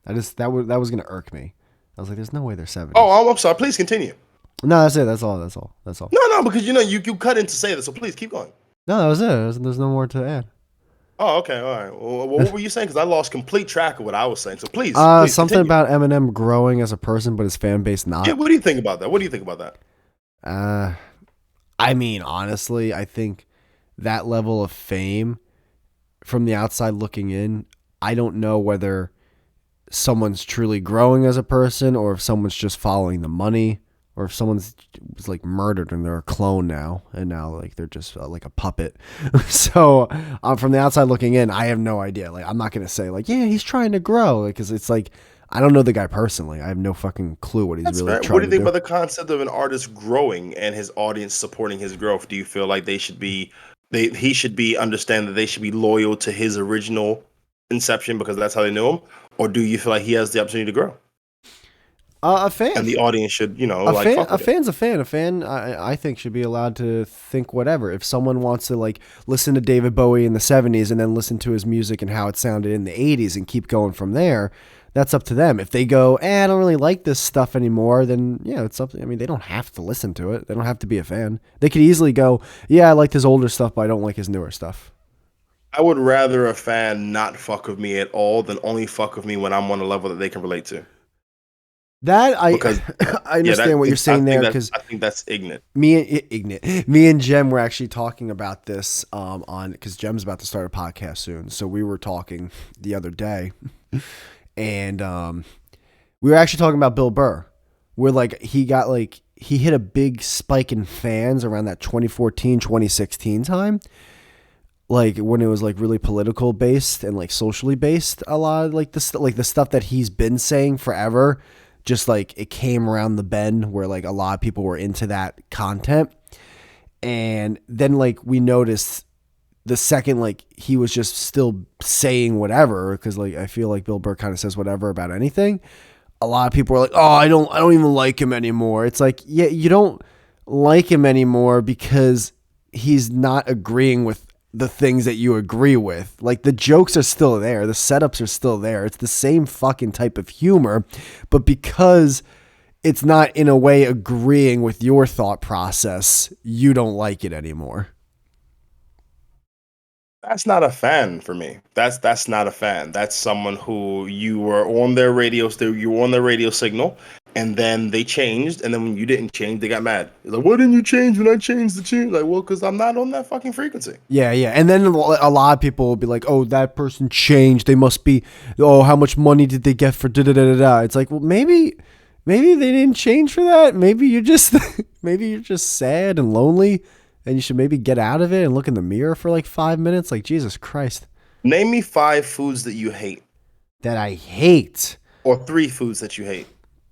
That was gonna irk me. I was like, there's no way they're 70s. oh, I'm sorry. Please continue. No, that's it. That's all. That's all. That's all. No, because you cut in to say this, so please keep going. No, that was it. There's no more to add. Oh, okay, all right. Well, what were you saying? Because I lost complete track of what I was saying. So please Something continue. about Eminem growing as a person, but his fan base not. Yeah, what do you think about that? What do you think about that? I mean, honestly, I think that level of fame from the outside looking in, I don't know whether someone's truly growing as a person or if someone's just following the money or if someone's was like murdered and they're a clone now and now like they're just like a puppet. So from the outside looking in, I have no idea. Like I'm not gonna say like yeah he's trying to grow because it's like I don't know the guy personally. I have no fucking clue what he's That's really fair. trying to do. What do you think about the concept of an artist growing and his audience supporting his growth? Do you feel like he should be understand that they should be loyal to his original inception because that's how they knew him, or do you feel like he has the opportunity to grow? A fan. And the audience should, A fan's a fan. A fan, I think, should be allowed to think whatever. If someone wants to like listen to David Bowie in the '70s and then listen to his music and how it sounded in the '80s and keep going from there, that's up to them. If they go, I don't really like this stuff anymore, then yeah, it's up. I mean, they don't have to listen to it. They don't have to be a fan. They could easily go, yeah, I like his older stuff, but I don't like his newer stuff. I would rather a fan not fuck with me at all than only fuck with me when I'm on a level that they can relate to. That Because I understand what you're saying there because I think that's ignorant. Me and Jem were actually talking about this on because Jem's about to start a podcast soon, so we were talking the other day, and we were actually talking about Bill Burr, where like he hit a big spike in fans around that 2014 2016 time. Like when it was like really political based and like socially based, a lot of like the stuff that he's been saying forever, just like it came around the bend where like a lot of people were into that content. And then like we noticed the second like he was just still saying whatever, because like I feel like Bill Burr kind of says whatever about anything. A lot of people were like, oh, I don't even like him anymore. It's like, yeah, you don't like him anymore because he's not agreeing with the things that you agree with. Like the jokes are still there, the setups are still there, it's the same fucking type of humor, but because it's not in a way agreeing with your thought process, you don't like it anymore. That's not a fan for me. That's not a fan. That's someone who you were on their radio, you were on their radio signal, and then they changed, and then when you didn't change, they got mad. It's like, why didn't you change when I changed the tune? Like, well, because I'm not on that fucking frequency. Yeah. And then a lot of people will be like, oh, that person changed. They must be, oh, how much money did they get for da da da da da? It's like, well, maybe they didn't change for that. Maybe you're just sad and lonely. And you should maybe get out of it and look in the mirror for like 5 minutes. Like, Jesus Christ. Name me 5 foods that you hate. That I hate. Or 3 foods that you hate.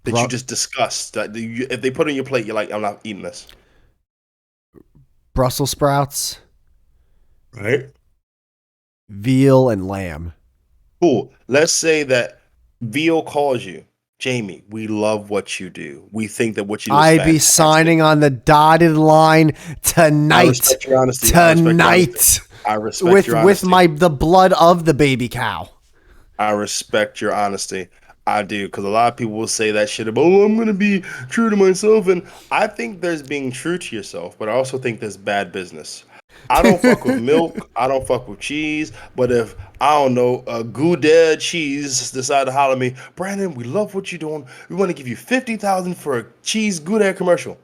That you just disgust. That if they put on your plate, you're like, I'm not eating this. Brussels sprouts. Right. Veal and lamb. Cool. Let's say that veal calls you. Jamie, we love what you do. We think that what you do is I'd be signing on the dotted line tonight. I respect your honesty. Tonight. I respect your honesty. With the blood of the baby cow. I respect your honesty. I do, because a lot of people will say that shit about, oh, I'm going to be true to myself. And I think there's being true to yourself, but I also think there's bad business. I don't fuck with milk. I don't fuck with cheese. But if, I don't know, a Gouda cheese decide to holler at me, Brandon, we love what you're doing. We want to give you $50,000 for a cheese Gouda commercial.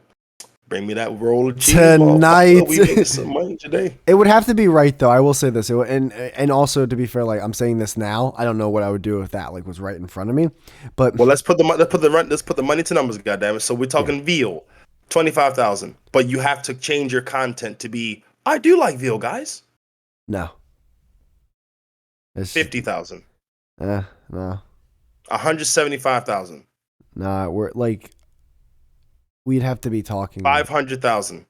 Bring me that roll of cheese, Tonight. motherfucker. We making some money today. It would have to be right though. I will say this, and also to be fair, like I'm saying this now, I don't know what I would do if that like was right in front of me, but Well, let's put the money to numbers, goddammit. So we're talking veal, 25,000, but you have to change your content to be. I do like veal, guys. no, it's 50,000, no, 175,000, no. We'd have to be talking 500,000.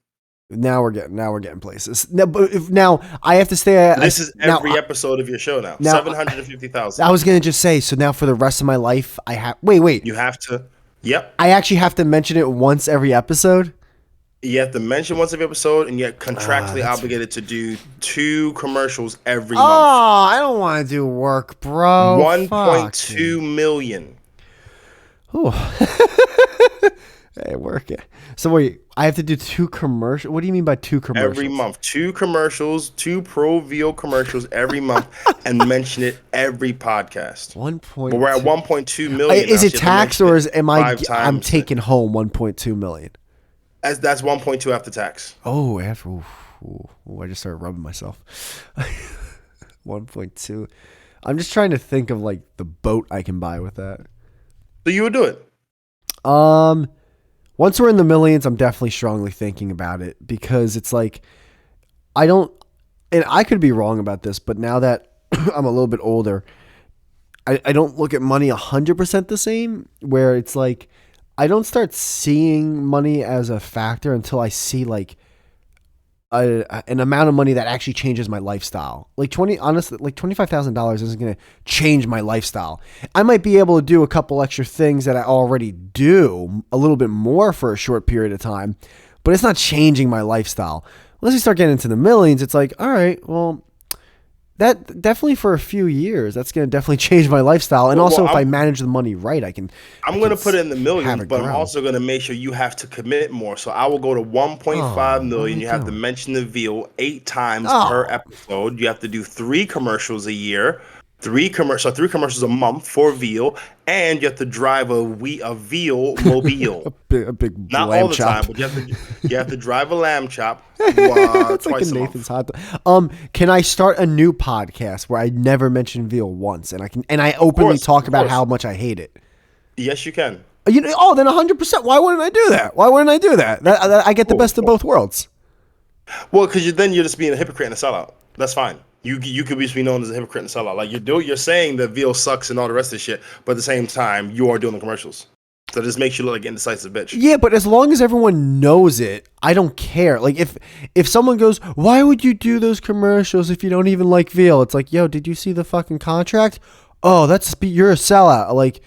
Now we're getting places. Now, but if now I have to stay. This is every now, episode of your show now. now 750,000. I was gonna just say. So now for the rest of my life, I have. Wait. You have to. Yep. I actually have to mention it once every episode. You have to mention once every episode, and you're contractually obligated to do 2 commercials every month. Oh, I don't want to do work, bro. 1.2 million. Oh. Hey, work it. So wait, I have to do 2 commercials. What do you mean by 2 commercials? Every month, 2 commercials, 2 pro veal commercials every month, and mention it every podcast. 1.2. But we're at 1.2 million. Is now, it tax or I'm 5 taking home 1.2 million? That's 1.2 after tax. Oh, after I just started rubbing myself. 1.2. I'm just trying to think of like the boat I can buy with that. So you would do it. Once we're in the millions, I'm definitely strongly thinking about it because it's like and I could be wrong about this, but now that I'm a little bit older, I don't look at money 100% the same, where it's like I don't start seeing money as a factor until I see like an amount of money that actually changes my lifestyle. Like $25,000 isn't going to change my lifestyle. I might be able to do a couple extra things that I already do a little bit more for a short period of time, but it's not changing my lifestyle. Once you start getting into the millions, it's like, all right, well, that definitely for a few years, that's going to definitely change my lifestyle. And also, if I manage the money right, I'm going to put it in the millions, but I'm grow. also going to make sure you have to commit more. So I will go to 1.5 million. You have to mention the veal 8 times per episode. You have to do 3 commercials a year. 3 commercials a month for veal, and you have to drive a veal mobile. a big not lamb all the chop. time, but you have to drive a lamb chop. It's like twice a a Nathan's month. hot dog. Can I start a new podcast where I never mention veal once, and I openly talk about how much I hate it? Yes, you can. Then 100%. Why wouldn't I do that? I get the best of both worlds. Well, because then you're just being a hypocrite and a sellout. That's fine. You could be known as a hypocrite and sellout. Like you're saying that veal sucks and all the rest of the shit, but at the same time you are doing the commercials. So this makes you look like an indecisive bitch. Yeah, but as long as everyone knows it, I don't care. Like if someone goes, "Why would you do those commercials if you don't even like veal?" It's like, "Yo, did you see the fucking contract? Oh, you're a sellout." Like,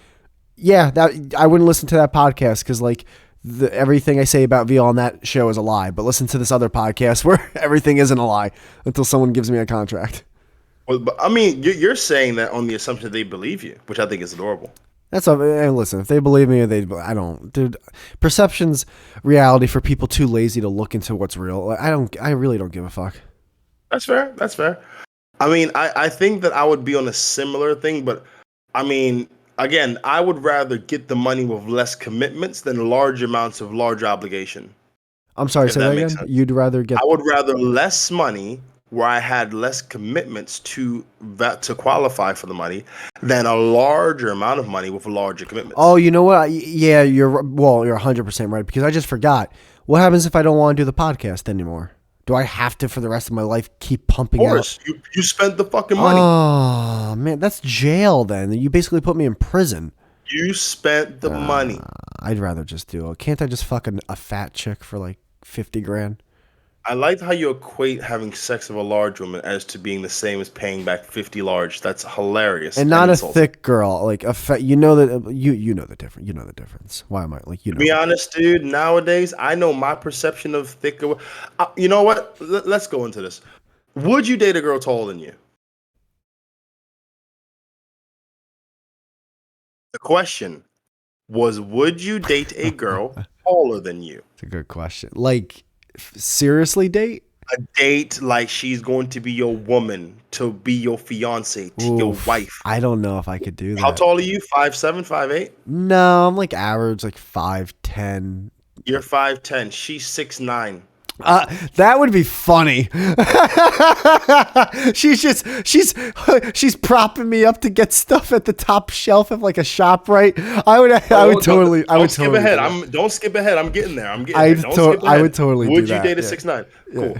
yeah, that I wouldn't listen to that podcast because like everything I say about veal on that show is a lie. But listen to this other podcast where everything isn't a lie until someone gives me a contract. Well, but I mean, you're saying that on the assumption that they believe you, which I think is adorable. That's all. And listen, if they believe me, I don't, dude. Perception's reality for people too lazy to look into what's real. I really don't give a fuck. That's fair. I mean, I think that I would be on a similar thing, but I mean, again, I would rather get the money with less commitments than large amounts of large obligation. I'm sorry, say that again. Sense. You'd rather get. I would rather less money where I had less commitments to qualify for the money than a larger amount of money with larger commitments. Oh, you know what? Yeah, you're 100% right, because I just forgot. What happens if I don't want to do the podcast anymore? Do I have to, for the rest of my life, keep pumping out? Of course. You spent the fucking money. Oh, man, that's jail then. You basically put me in prison. You spent the money. I'd rather just do it. Can't I just fuck a fat chick for like 50 grand? I like how you equate having sex with a large woman as to being the same as paying back 50 large. That's hilarious. And not a thick girl, like a fat. You know that you know the difference. You know the difference. Why am I like you know? To be honest, dude. Nowadays, I know my perception of thicker. You know what? Let's go into this. Would you date a girl taller than you? The question was, would you date a girl taller than you? It's a good question. Like. Seriously date? A date like she's going to be your woman, to be your fiance, your wife. I don't know if I could do that. How tall are you? 5'7", 5'8"? No, I'm like average, like 5'10", You're 5'10". She's 6'9". That would be funny. she's propping me up to get stuff at the top shelf of like a shop, right? I would totally Don't skip ahead. do that. Don't skip ahead. I'm getting there. Don't skip I ahead. would totally do Would you that. date a Yeah. 6'9"? Yeah. Cool.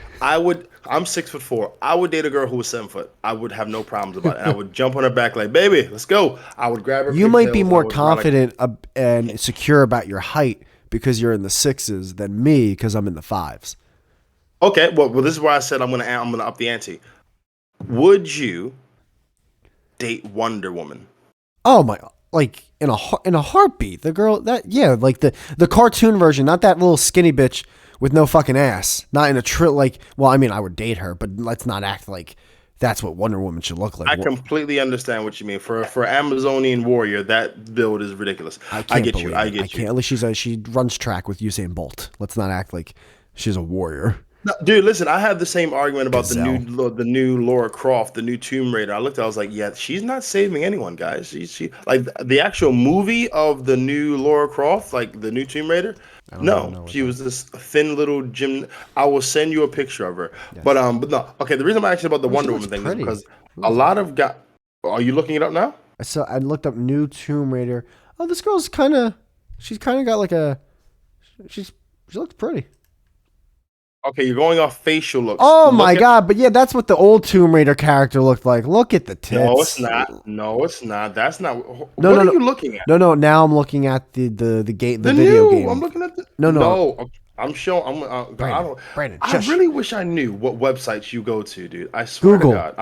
I'm 6'4". I would date a girl who was 7 foot. I would have no problems about it. And I would jump on her back like, baby, let's go. I would grab her. You might be pigtails, more I would ride confident and secure about your height because you're in the 6s than me because I'm in the 5s. Okay, well, this is where I said I'm gonna up the ante. Would you date Wonder Woman? Oh my! Like in a heartbeat. The girl like the cartoon version, not that little skinny bitch with no fucking ass. Not in a like. Well, I mean, I would date her, but let's not act like that's what Wonder Woman should look like. I completely understand what you mean. For Amazonian warrior, that build is ridiculous. I get you. I get you. At least she runs track with Usain Bolt. Let's not act like she's a warrior. No, dude, listen, I had the same argument about Gazelle. the new Lara Croft, the new Tomb Raider. I was like, yeah, she's not saving anyone, guys. She like the actual movie of the new Lara Croft, like the new Tomb Raider. No, she was this thin little gym. I will send you a picture of her. Yes. But no. Okay, the reason I'm actually about the Wonder Woman thing is because a lot of guys. Are you looking it up now? I looked up new Tomb Raider. Oh, this girl's she's kind of got like she looks pretty. Okay, you're going off facial looks. Oh my god! But yeah, that's what the old Tomb Raider character looked like. Look at the tits. No, it's not. No, it's not. That's not. What are you looking at? No. Now I'm looking at the game, the new, video game. I'm looking at the. No. I'm showing. Brandon, I really wish I knew what websites you go to, dude. I swear to God.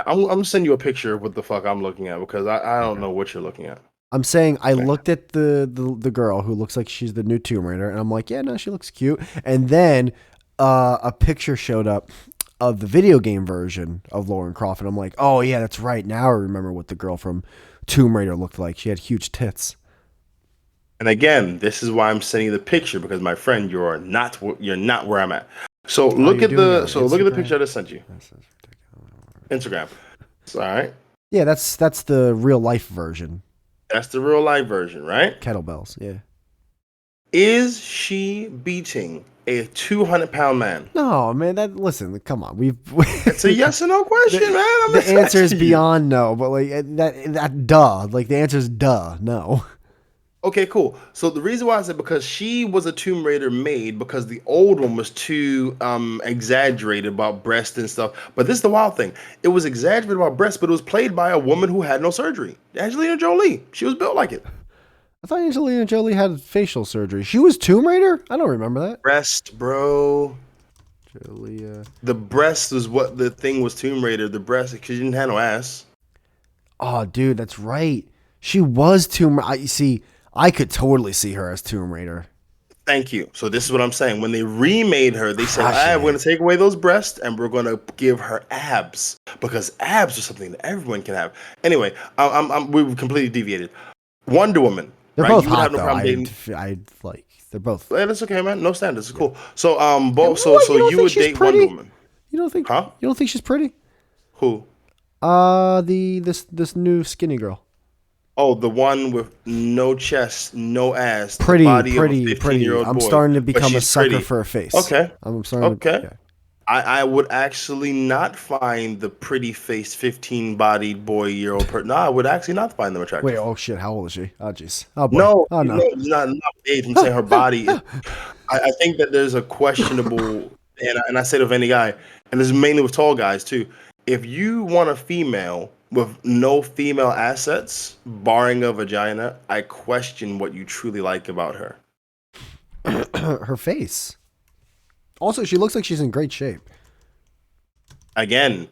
I'm sending you a picture of what the fuck I'm looking at because I don't know what you're looking at. I'm saying I looked at the girl who looks like she's the new Tomb Raider, and I'm like, yeah, no, she looks cute. And then a picture showed up of the video game version of Lara Croft, and I'm like, oh yeah, that's right. Now I remember what the girl from Tomb Raider looked like. She had huge tits. And again, this is why I'm sending you the picture because my friend, you're not where I'm at. So look at the picture I just sent you. Instagram. It's all right. Yeah, that's the real life version. That's the real life version, right? Kettlebells, yeah. Is she beating a 200-pound man? No, man. Listen, come on. It's a yes or no question, man. The answer is beyond no, but like that duh. Like the answer is duh, no. Okay, cool. So the reason why I said because she was a Tomb Raider made because the old one was too exaggerated about breast and stuff. But this is the wild thing. It was exaggerated about breast, but it was played by a woman who had no surgery. Angelina Jolie. She was built like it. I thought Angelina Jolie had facial surgery. She was Tomb Raider? I don't remember that. Breast, bro. Jolie. The breast was what the thing was Tomb Raider. The breast, because she didn't have no ass. Oh, dude, that's right. She was Tomb Raider. You see, I could totally see her as Tomb Raider. Thank you. So this is what I'm saying. When they remade her, they said, we're going to take away those breasts and we're going to give her abs because abs are something that everyone can have. Anyway, we've completely deviated. Wonder Woman. They're both hot, though. I'd like. They're both. Yeah, that's okay, man. No standards. It's cool. So, so you would date pretty? Wonder Woman. You don't think? Huh? You don't think she's pretty? Who? This new skinny girl. Oh, the one with no chest, no ass, pretty. I'm starting to become a sucker for her face. Okay. I'm starting. Okay. Yeah. I would actually not find the pretty faced 15-bodied boy-year-old person. No, I would actually not find them attractive. Wait, oh shit, how old is she? Oh jeez. Oh boy. No, oh no, not age. I'm saying her body. I think that there's a questionable, and I say to any guy, and this is mainly with tall guys too. If you want a female with no female assets, barring a vagina, I question what you truly like about her. Her face. Also, she looks like she's in great shape. Again,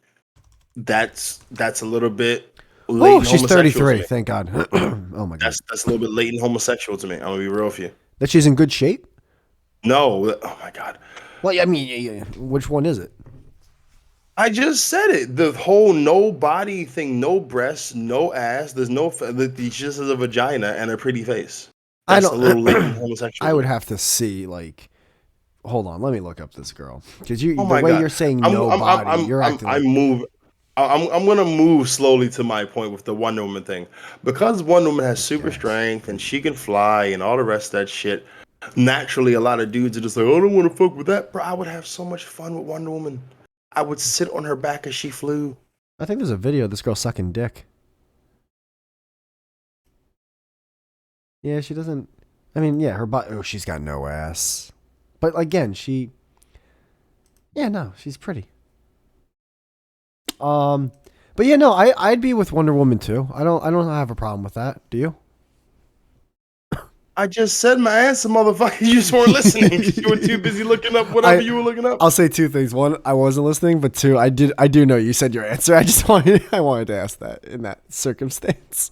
that's a little bit late. Oh, she's 33. Thank God. Oh my God. That's a little bit latent homosexual to me. I'm gonna be real with you. That she's in good shape? No. Oh my God. Well, I mean, which one is it? I just said it. The whole no body thing, no breasts, no ass. There's no. She just has a vagina and a pretty face. That's a little latent homosexual. I would have to see like. Hold on, let me look up this girl because the way you're saying no body, you're acting. I'm moving. I'm gonna move slowly to my point with the Wonder Woman thing, because Wonder Woman has super Okay. strength and she can fly and all the rest of that shit. Naturally, a lot of dudes are just like, "Oh, I don't want to fuck with that, bro." I would have so much fun with Wonder Woman. I would sit on her back as she flew. I think there's a video of this girl sucking dick. Yeah, she doesn't. I mean, yeah, her butt. Oh, she's got no ass. But again, she. Yeah, no, she's pretty. Um, but yeah, no, I'd be with Wonder Woman too. I don't have a problem with that. Do you? I just said my answer, motherfucker. You just weren't listening because you were too busy looking up whatever I you were looking up. I'll say two things. One, I wasn't listening, but two, I do know you said your answer. I wanted to ask that in that circumstance.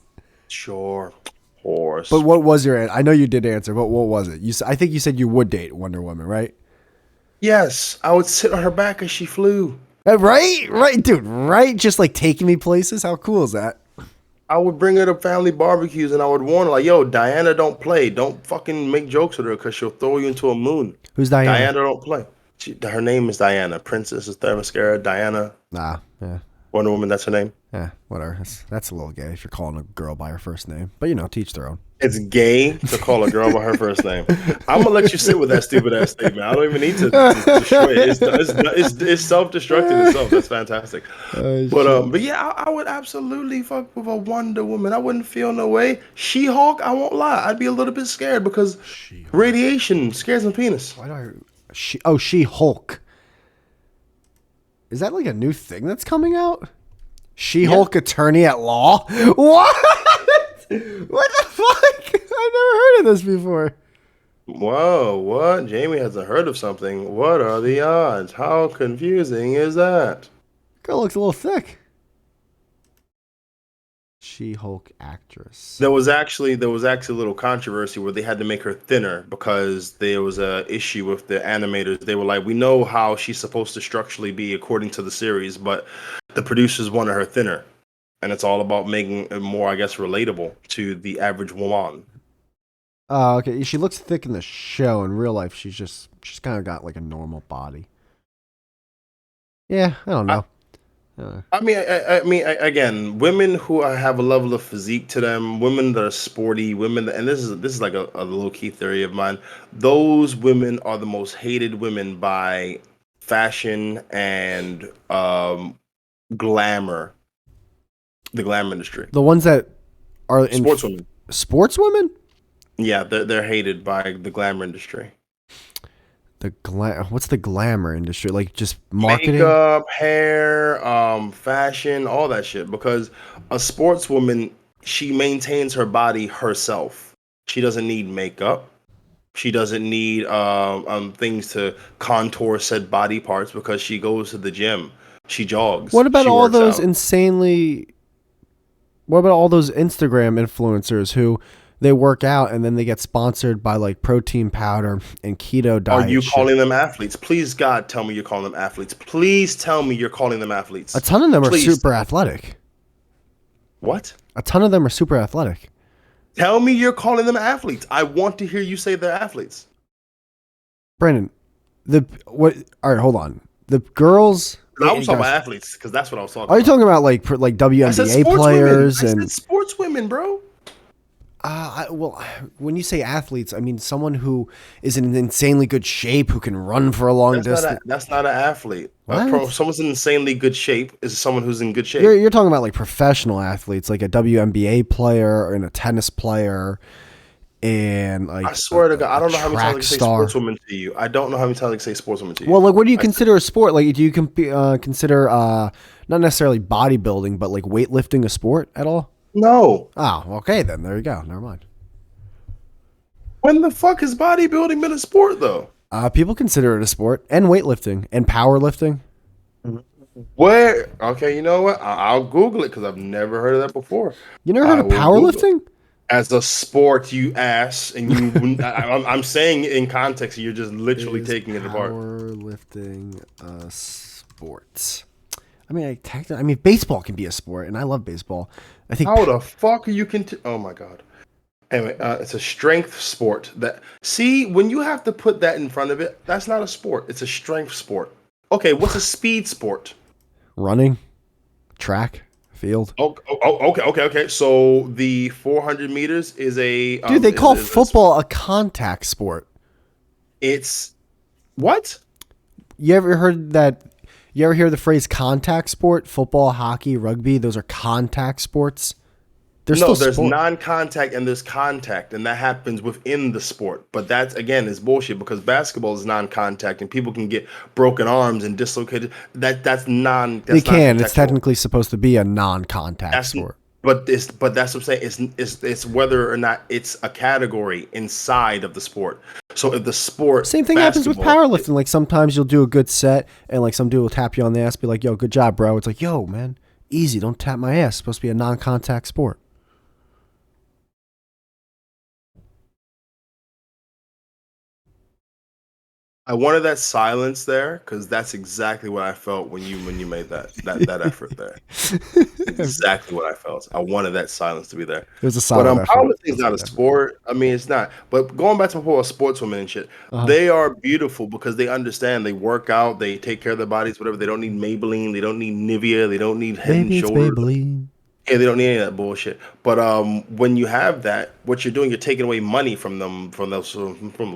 Sure, But horse. what was your answer? I know you did answer, but what was it? I think you said you would date Wonder Woman, right? Yes, I would sit on her back as she flew. Right, dude, right? Just like taking me places. How cool is that? I would bring her to family barbecues and I would warn her, like, yo, Diana don't play. Don't fucking make jokes with her because she'll throw you into a moon. Who's Diana? Diana don't play. Her name is Diana. Princess is Themyscira. Diana. Nah, yeah. Wonder Woman, that's her name. Yeah, whatever. That's a little gay if you're calling a girl by her first name. But teach their own. It's gay to call a girl by her first name. I'm gonna let you sit with that stupid ass statement. I don't even need to destroy it. It's self-destructing itself. That's fantastic. But yeah, I would absolutely fuck with a Wonder Woman. I wouldn't feel no way. She-Hulk, I won't lie. I'd be a little bit scared because She-Hulk. radiation scares my penis. Why do I? She-Hulk. Is that like a new thing that's coming out? She-Hulk attorney at law? What? What the fuck? I've never heard of this before. Whoa, what? Jamie hasn't heard of something. What are the odds? How confusing is that? Girl looks a little thick. She-Hulk actress. There was actually a little controversy where they had to make her thinner because there was a issue with the animators. They were like, we know how she's supposed to structurally be according to the series, but the producers wanted her thinner. And it's all about making it more, I guess, relatable to the average woman. Oh, okay. She looks thick in the show. In real life, she's kind of got like a normal body. Yeah, I don't know. Again, women who have a level of physique to them, women that are sporty, women, and this is like a low key theory of mine. Those women are the most hated women by fashion and glamour, the glamour industry. The ones that are in Sports women, sports women. yeah, they're hated by the glamour industry. What's the glamour industry? Like just marketing? Makeup, hair, fashion, all that shit. Because a sportswoman, she maintains her body herself. She doesn't need makeup. She doesn't need things to contour said body parts because she goes to the gym. She jogs. What about She all works those out. insanely? What about all those Instagram influencers who they work out and then they get sponsored by like protein powder and keto Are diet you shit? calling them athletes? Please, God, tell me you're calling them athletes. Please tell me you're calling them athletes. A ton of them are Please. super athletic. What? A ton of them are super athletic. Tell me you're calling them athletes. I want to hear you say they're athletes. Brandon, All right, hold on. The girls. I was talking about athletes because that's what I was talking Are you about. talking about like I said WNBA sports players women. I and? said sports women, bro. Well, when you say athletes, I mean someone who is in insanely good shape, who can run for a long distance. That's not an athlete. What? Someone's in insanely good shape is someone who's in good shape. You're talking about like professional athletes, like a WNBA player and a tennis player, and like I swear to God, I don't know how many times I track can say star. sportswoman to you. I don't know how many times I can say sportswoman to you. Well, like, what do you consider a sport? Like, do you consider not necessarily bodybuilding, but like weightlifting a sport at all? No. Oh, okay, then there you go. Never mind. When the fuck has bodybuilding been a sport though? People consider it a sport, and weightlifting, and powerlifting. Where? Okay, you know what? I'll Google it because I've never heard of that before. You never heard of will Google it. powerlifting? As a sport, you ass, and you. I'm saying it in context. You're just literally taking it apart. Powerlifting a sport. I mean, baseball can be a sport, and I love baseball. I think. How the fuck are you oh my god. Anyway, it's a strength sport. When you have to put that in front of it, that's not a sport. It's a strength sport. Okay, what's a speed sport? Running, track field. Okay. So the 400 meters is a Dude, they call football a contact sport. It's what? You ever heard that? You ever hear the phrase contact sport? Football, hockey, rugby, those are contact sports. They're No, still there's sport. non-contact and there's contact, and that happens within the sport. But that's again is bullshit because basketball is non-contact, and people can get broken arms and dislocated. That's They can. It's non-contextual. technically supposed to be a non-contact That's sport. but that's what I'm saying. It's whether or not it's a category inside of the sport. So if the sport Same thing happens with basketball, powerlifting. Like sometimes you'll do a good set, and like some dude will tap you on the ass, be like, "Yo, good job, bro." It's like, "Yo, man, easy. Don't tap my ass. It's supposed to be a non-contact sport." I wanted that silence there because that's exactly what I felt when you made that effort there. Exactly what I felt. I wanted that silence to be there. It was a But solid effort. powerlifting is not a sport. I mean, it's not. But going back to the whole sportswomen and shit, they are beautiful because they understand. They work out. They take care of their bodies. Whatever. They don't need Maybelline. They don't need Nivea. They don't need Head Maybe and it's Shoulders. Maybelline. Yeah, they don't need any of that bullshit. But when you have that, what you're doing, you're taking away money from them, from those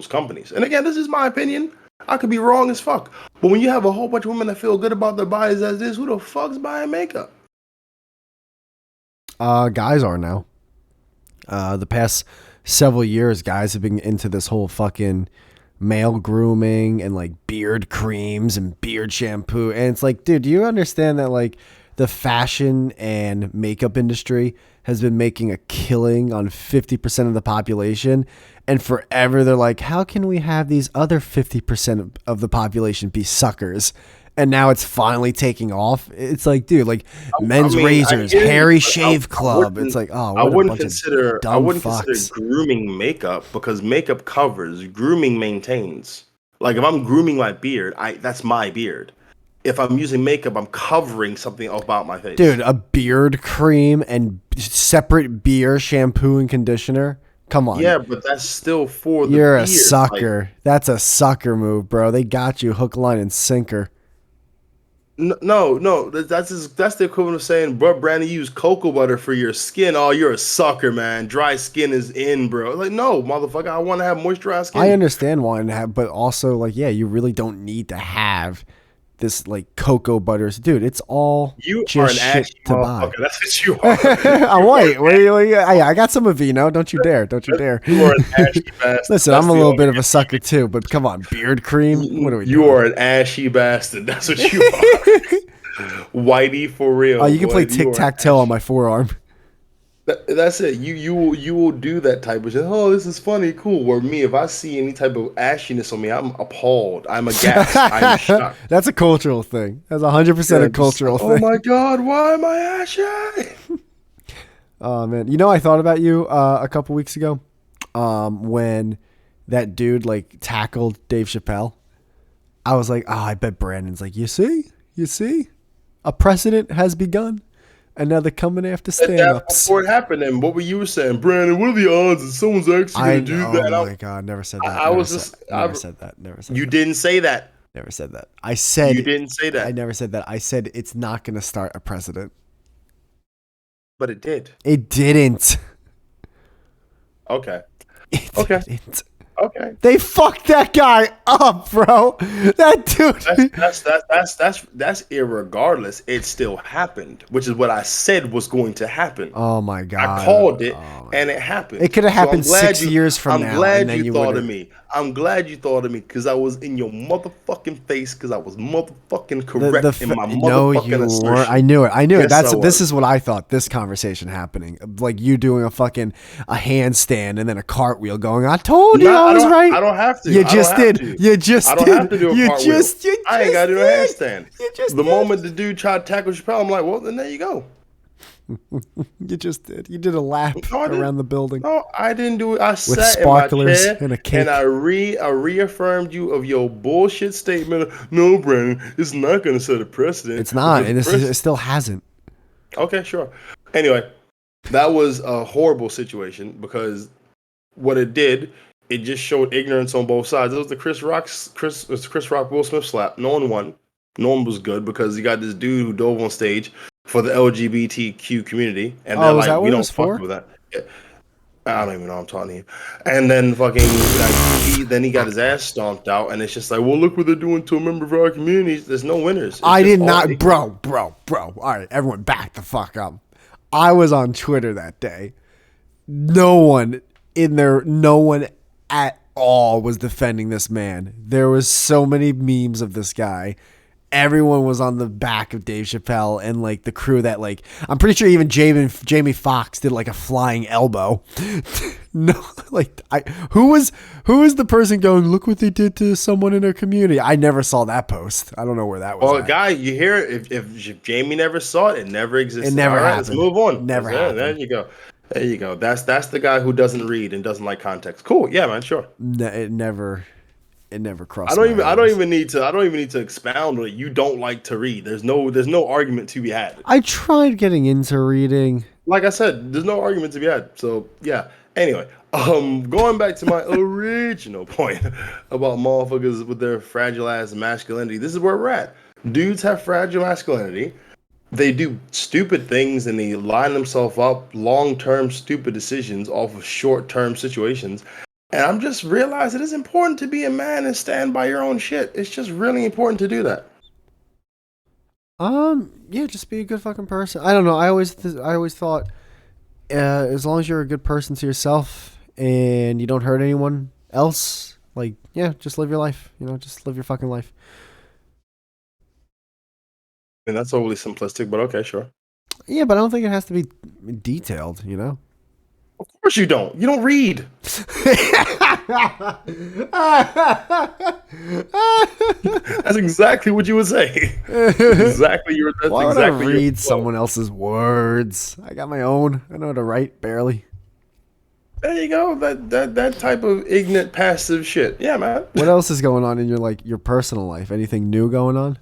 companies. And again, this is my opinion. I could be wrong as fuck. But when you have a whole bunch of women that feel good about their bodies as is, who the fuck's buying makeup? Guys are now. The past several years, guys have been into this whole fucking male grooming and like beard creams and beard shampoo. And it's like, dude, do you understand that like the fashion and makeup industry has been making a killing on 50% of the population? And forever they're like, how can we have these other 50% of the population be suckers? And now it's finally taking off. It's like, dude, like men's razors, Harry Shave Club. It's like, oh, what a bunch of dumb fucks. Consider grooming makeup because makeup covers, grooming maintains. Like if I'm grooming my beard, that's my beard. If I'm using makeup, I'm covering something about my face. Dude, a beard cream and separate beer shampoo and conditioner. Come on. Yeah, but that's still for the You're beard. a sucker. Like, that's a sucker move, bro. They got you hook, line, and sinker. No. That's the equivalent of saying, bro, Brandon, you use cocoa butter for your skin. Oh, you're a sucker, man. Dry skin is in, bro. Like, no, motherfucker, I want to have moisturized skin. I understand wanting to have, but also, like, yeah, you really don't need to have this like cocoa butters, dude. It's all you just are an shit to buy. That's what you are. I'm white. I got some of Vino. Don't you dare. Don't you dare. You are an ashy bastard. Listen, I'm a little bit of a sucker too, but come on, beard cream. What are we doing? You are an ashy bastard. That's what you are. Whitey for real. Oh, you can play tic-tac-toe on my forearm. That's it. You will do that type of shit. Oh, this is funny, cool. Where me, if I see any type of ashiness on me, I'm appalled. I'm aghast. I'm shocked. That's a cultural thing. That's 100% a cultural thing. Oh my god, why am I ashy? Oh man, you know I thought about you a couple weeks ago, when that dude like tackled Dave Chappelle. I was like, oh, I bet Brandon's like, you see, a precedent has begun. And now they're coming after stand-ups. Before it happened, and what were you saying, Brandon? What are the odds that someone's actually going to do that? Oh my god, never said that. Never said that. You didn't say that. Never said that. I said you didn't say that. I never said that. I said it's not going to start a precedent. But it did. It didn't. Okay. It didn't. Okay. They fucked that guy up, bro. That dude. That's irregardless. It still happened, which is what I said was going to happen. Oh my god. I called it, and it happened. It could have happened 6 years from now. I'm glad you thought of me. I'm glad you thought of me because I was in your motherfucking face because I was motherfucking correct in my motherfucking assertion. Weren't. I knew it. Yes, This is what I thought. This conversation happening, like you doing a handstand and then a cartwheel going. I told you I was right. I don't have to. You just did. I don't have to do a cartwheel. I ain't got to do a handstand. The moment the dude tried to tackle Chappelle, I'm like, well, then there you go. You just did. You did a lap around the building. No, I didn't do it. I with sat sparklers in my chair and a cake. And I reaffirmed you of your bullshit statement. No, Brandon, it's not going to set a precedent. It's not, and it still hasn't. Okay, sure. Anyway, that was a horrible situation because what it did, it just showed ignorance on both sides. It was the Chris Rock Will Smith slap. No one won. No one was good because you got this dude who dove on stage, for the LGBTQ community, and they're Oh, is like, that we what it don't was fuck for? with that. Yeah, I don't even know. I'm talking to you. And then fucking like he got his ass stomped out, and it's just like, well, look what they're doing to a member of our community. There's no winners. It's I just did all not, ignorant. bro. All right, everyone, back the fuck up. I was on Twitter that day. No one no one at all was defending this man. There was so many memes of this guy. Everyone was on the back of Dave Chappelle and like the crew that like I'm pretty sure even Jamie Foxx did like a flying elbow. No, like who was the person going, look what they did to someone in our community? I never saw that post. I don't know where that was Well, at. guy, you hear it. If Jamie never saw it, it never It existed. never All right, let's happened. move on. Never There happened. you go. There you go. That's the guy who doesn't read and doesn't like context. Cool. Yeah, man. Sure. It never crossed my I don't eyes. even need to. I don't even need to expound on it. You don't like to read. There's no argument to be had. I tried getting into reading. Like I said, there's no argument to be had. So yeah. Anyway, going back to my original point about motherfuckers with their fragile ass masculinity. This is where we're at. Dudes have fragile masculinity. They do stupid things and they line themselves up long-term stupid decisions off of short-term situations. And I'm just realized it is important to be a man and stand by your own shit. It's just really important to do that. Yeah, just be a good fucking person. I don't know. I always thought, as long as you're a good person to yourself and you don't hurt anyone else, like, yeah, just live your life. Just live your fucking life. And that's overly simplistic, but okay, sure. Yeah, but I don't think it has to be detailed. Of course you don't. You don't read. That's exactly what you would say. Exactly your. That's Why would I exactly your read flow. someone else's words? I got my own. I know how to write barely. There you go. That type of ignorant passive shit. Yeah, man. What else is going on in your personal life? Anything new going on?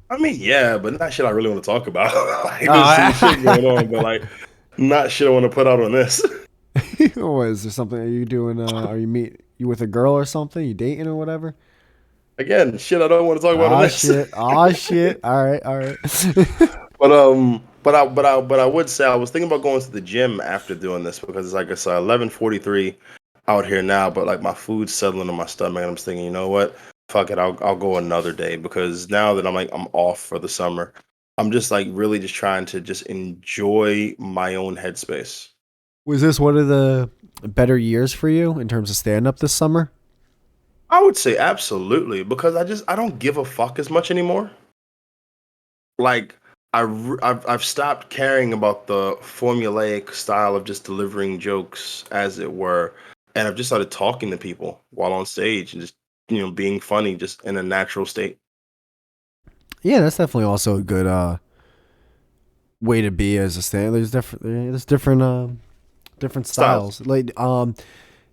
I mean, yeah, but not shit I really want to talk about. Like, there's some shit going Oh, on, but like, not shit I want to put out on this. oh, is there something? Are you doing? Are you with a girl or something? You dating or whatever? Again, shit I don't want to talk about on Ah this. shit. Ah shit. All right. All right. But I would say I was thinking about going to the gym after doing this because it's like it's 11:43 out here now, but like my food's settling in my stomach, and I'm just thinking, you know what? Fuck it, I'll go another day because now that I'm off for the summer, I'm just like really just trying to just enjoy my own headspace. Was this one of the better years for you in terms of stand up this summer? I would say absolutely because I don't give a fuck as much anymore. Like I've stopped caring about the formulaic style of just delivering jokes, as it were, and I've just started talking to people while on stage and just being funny, just in a natural state. Yeah, that's definitely also a good way to be as a stand. There's different Styles. styles. Like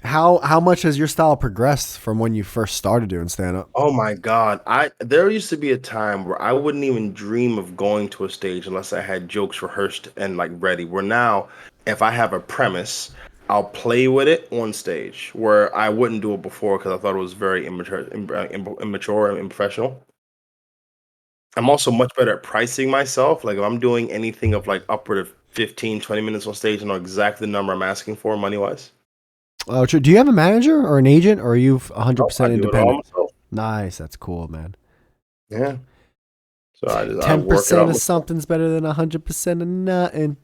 how much has your style progressed from when you first started doing stand up? Oh my God. I There used to be a time where I wouldn't even dream of going to a stage unless I had jokes rehearsed and like ready. Where now, if I have a premise, I'll play with it on stage where I wouldn't do it before because I thought it was very immature and unprofessional. I'm also much better at pricing myself. Like if I'm doing anything of like upward of 15, 20 minutes on stage, I know exactly the number I'm asking for money wise. Oh, true. Do you have a manager or an agent, or are you I 100% do it all independent? myself. Nice, that's cool, man. Yeah. So I Ten work it percent out of myself. something's better than 100% of nothing.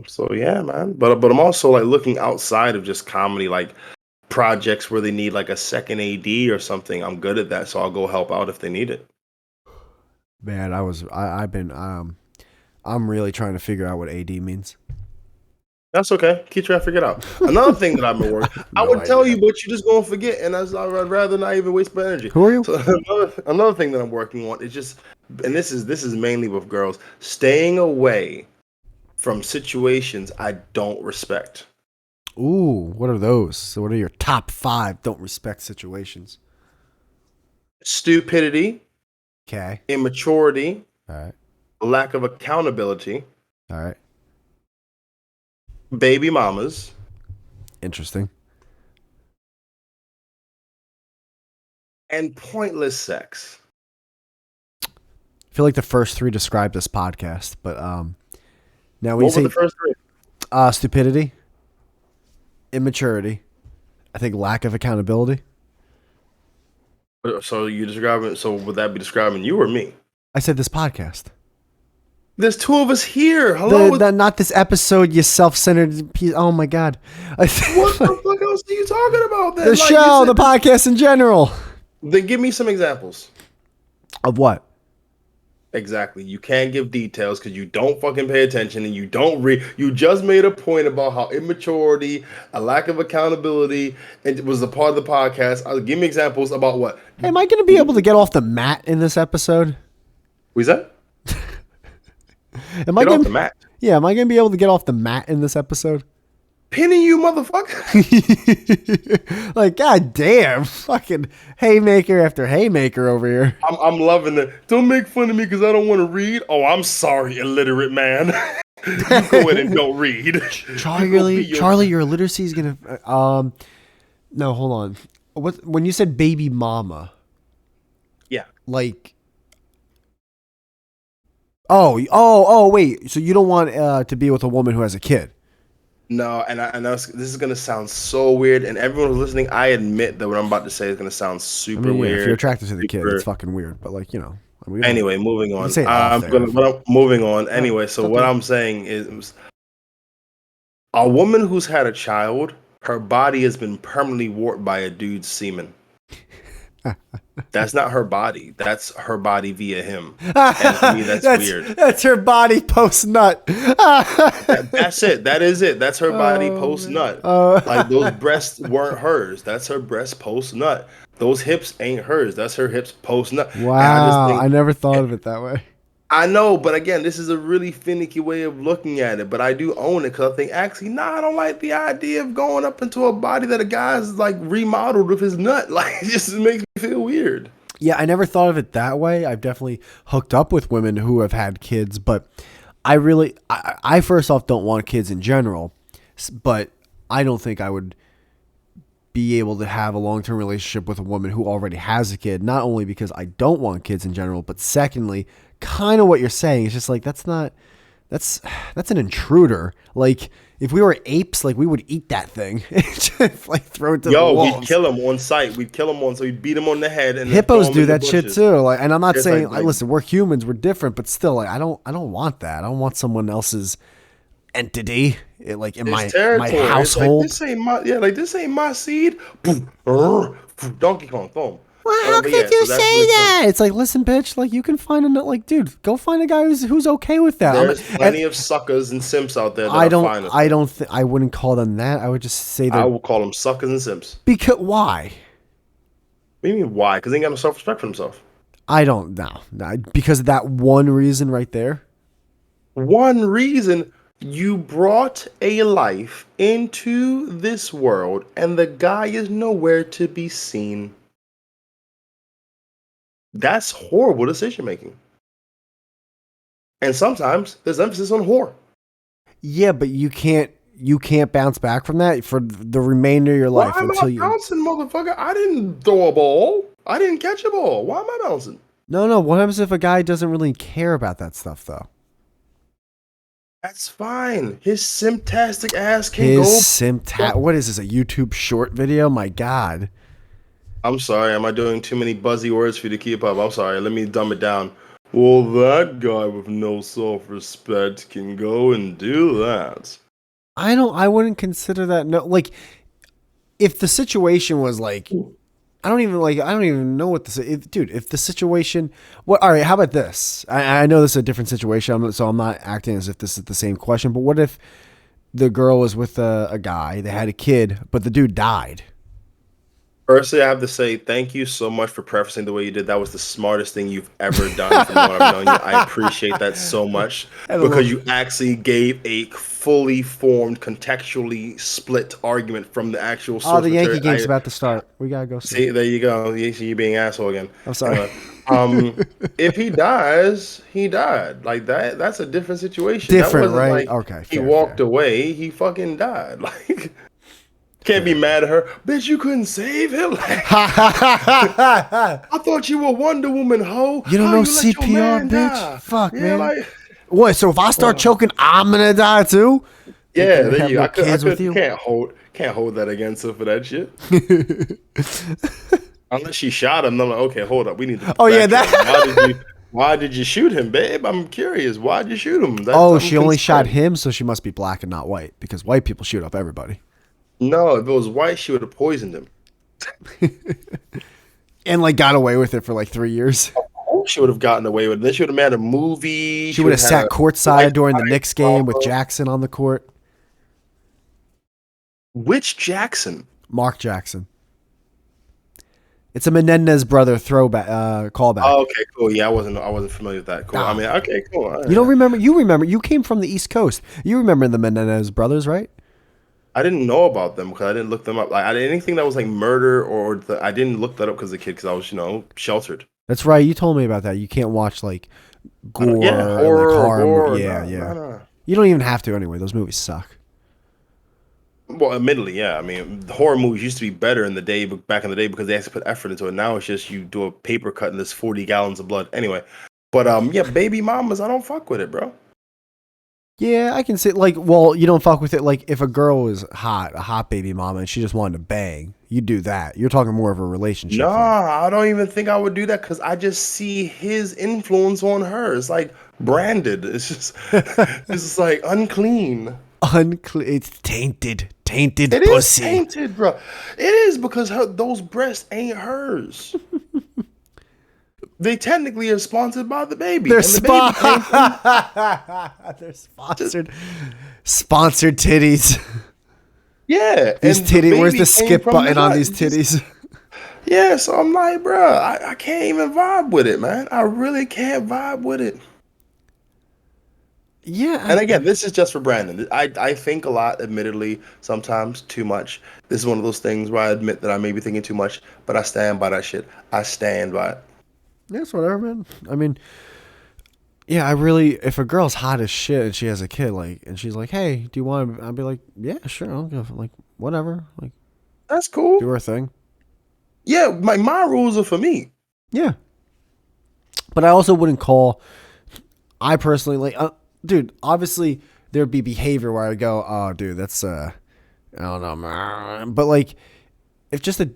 So yeah, man. But I'm also like looking outside of just comedy, like projects where they need like a second AD or something. I'm good at that, so I'll go help out if they need it. Man, I've been I'm really trying to figure out what AD means. That's okay. Keep trying to figure it out. Another thing that I've been I working, have I no would tell idea. you, but you're just gonna forget, and I'd rather not even waste my energy. Who are you? So another thing that I'm working on is just, and this is mainly with girls, staying away from situations I don't respect. Ooh, what are those? So what are your top 5 don't respect situations? Stupidity, Okay. immaturity, All right. lack of accountability, All right. baby mamas, Interesting. and pointless sex. feel like the first three describe this podcast, but now when What you were the say first three? stupidity, immaturity, I think lack of accountability. So you describing? So would that be describing you or me? I said this podcast. There's two of us here. Hello. Not this episode, you self-centered piece. Oh my god. What the fuck else are you talking about? Then? The show, the podcast in general. Then give me some examples. Of what? Exactly. You can't give details because you don't fucking pay attention and you don't read. You just made a point about how immaturity, a lack of accountability, and it was a part of the podcast. Give me examples about what. Hey, am I going to be able to get off the mat in this episode? What's that? Am I Get gonna, off the mat. Yeah, am I going to be able to get off the mat in this episode? Pinning you, motherfucker. Like, god damn, fucking haymaker after haymaker over here. I'm loving it. Don't make fun of me because I don't want to read. Oh, I'm sorry, illiterate man. You go in and don't read. Charlie, your illiteracy is gonna. No, hold on. When you said baby mama? Yeah. Like. Oh, wait. So you don't want to be with a woman who has a kid? No, and I know this is gonna sound so weird, and everyone who's listening, I admit that what I'm about to say is gonna sound super weird. If you're attracted to the kid, it's fucking weird. But like, Anyway, moving on. Moving on. Anyway, so what I'm saying is, a woman who's had a child, her body has been permanently warped by a dude's semen. That's not her body. That's her body via him. And to me, that's weird. That's her body post nut. That's it. That is it. That's her body post nut. Like those breasts weren't hers. That's her breast post nut. Those hips ain't hers. That's her hips post nut. Wow, I never thought of it that way. I know, but again, this is a really finicky way of looking at it. But I do own it because I think actually, I don't like the idea of going up into a body that a guy's like remodeled with his nut. Like, it just makes me feel weird. Yeah, I never thought of it that way. I've definitely hooked up with women who have had kids, but I first off don't want kids in general, but I don't think I would be able to have a long-term relationship with a woman who already has a kid, not only because I don't want kids in general, but secondly, kind of what you're saying is just like, that's an intruder. Like, if we were apes, like, we would eat that thing. Just, like, throw it to the wolves. We'd kill him on sight. So we'd beat him on the head. And hippos do that shit too. Like, and I'm not saying, listen, we're humans, we're different, but still, like, I don't want that. I don't want someone else's entity, in my household. This ain't my seed. Donkey Kong, throw him. Well, how could you say that? It's like, listen, bitch, like, you can find dude, go find a guy who's okay with that. There's plenty of suckers and simps out there that are fine with it. I wouldn't call them that. I would just say that. I would call them suckers and simps. Because why? What do you mean why? Because they ain't got no self-respect for themselves. I don't know. Because of that one reason right there. One reason. You brought a life into this world and the guy is nowhere to be seen. That's horrible decision making. And sometimes there's emphasis on whore. Yeah, but you can't bounce back from that for the remainder of your life. Why am I bouncing, motherfucker? I didn't throw a ball. I didn't catch a ball. Why am I bouncing? No. What happens if a guy doesn't really care about that stuff, though? That's fine. His simptastic ass can go. What is this, a YouTube short video? My God. I'm sorry. Am I doing too many buzzy words for you to keep up? I'm sorry. Let me dumb it down. Well, that guy with no self-respect can go and do that. I wouldn't consider that. No, like, if the situation was like, I don't even know what this is. Dude, if the situation, all right, how about this? I know this is a different situation, so I'm not acting as if this is the same question, but what if the girl was with a guy, they had a kid, but the dude died? Firstly, I have to say thank you so much for prefacing the way you did. That was the smartest thing you've ever done from what I've known you. I appreciate that so much because you actually gave a fully formed, contextually split argument from the actual source. Oh, the Yankee game's about to start. We gotta go see. There you go. You being an asshole again. I'm sorry. If he dies, he died. Like that. That's a different situation. Different, right? Like okay. He walked away. He fucking died. Like. Can't be mad at her. Bitch, you couldn't save him. I thought you were Wonder Woman, ho. You don't How know you let your CPR, man bitch? die? Fuck, Yeah, man. like, What? So if I start choking, I'm gonna die too? yeah, Thinking I there have you. no I kids with could, you? can't hold that against her for that shit. Unless she shot him, I'm like, okay, hold up, we need to Oh yeah, backtrack. that. Why did you shoot him, babe? I'm curious. Why'd you shoot him? Oh, I'm she only shot concerned. him, so she must be black and not white because white people shoot up everybody. No, if it was white, she would have poisoned him. And like got away with it for like 3 years. She would have gotten away with it. Then she would have made a movie. She She would would have have had sat a courtside during the lifetime Knicks game with drama. Jackson on the court. Which Jackson? Mark Jackson. It's a Menendez brother throwback callback. Oh, okay, cool. Yeah, I wasn't familiar with that. Cool. I Ah, mean, okay, cool. All you don't right. remember? You remember? You came from the East Coast. You remember the Menendez brothers, right? I didn't know about them because I didn't look them up. Like, anything that was like murder I didn't look that up because a kid, because I was, sheltered. That's right. You told me about that. You can't watch like gore Yeah, and like horror or horror. gore. Yeah, No, yeah. no, no. You don't even have to anyway. Those movies suck. Well, admittedly, yeah. I mean, the horror movies used to be better in the day, back in the day, because they had to put effort into it. Now it's just you do a paper cut and there's 40 gallons of blood. Anyway, but yeah, baby mamas, I don't fuck with it, bro. Yeah, I can see like, well, you don't fuck with it. Like if a girl was hot, a hot baby mama, and she just wanted to bang, you do that. You're talking more of a relationship Nah, thing. I don't even think I would do that because I just see his influence on her. It's like branded. It's just like unclean. Unclear. It's tainted It is pussy. tainted, bro. It is because those breasts ain't hers. They technically are sponsored by the baby. They're and the baby came from- They're sponsored. Sponsored titties. Yeah. These and titty. Where's baby the came skip from button on gut. these titties? Yeah, so I'm like, bro, I can't even vibe with it, man. I really can't vibe with it. Yeah. And again, this is just for Brandon. I think a lot, admittedly, sometimes too much. This is one of those things where I admit that I may be thinking too much, but I stand by that shit. I stand by it. Yes, whatever, man. I mean, yeah, I really. If a girl's hot as shit and she has a kid, like, and she's like, "Hey, do you want?" I'd be like, "Yeah, sure. I'll go." Like, whatever. Like, That's cool. do her thing. Yeah, my rules are for me. Yeah. But I also wouldn't call. I personally like, dude. Obviously, there'd be behavior where I would go, "Oh, dude, that's I don't know." Man. But like, if just like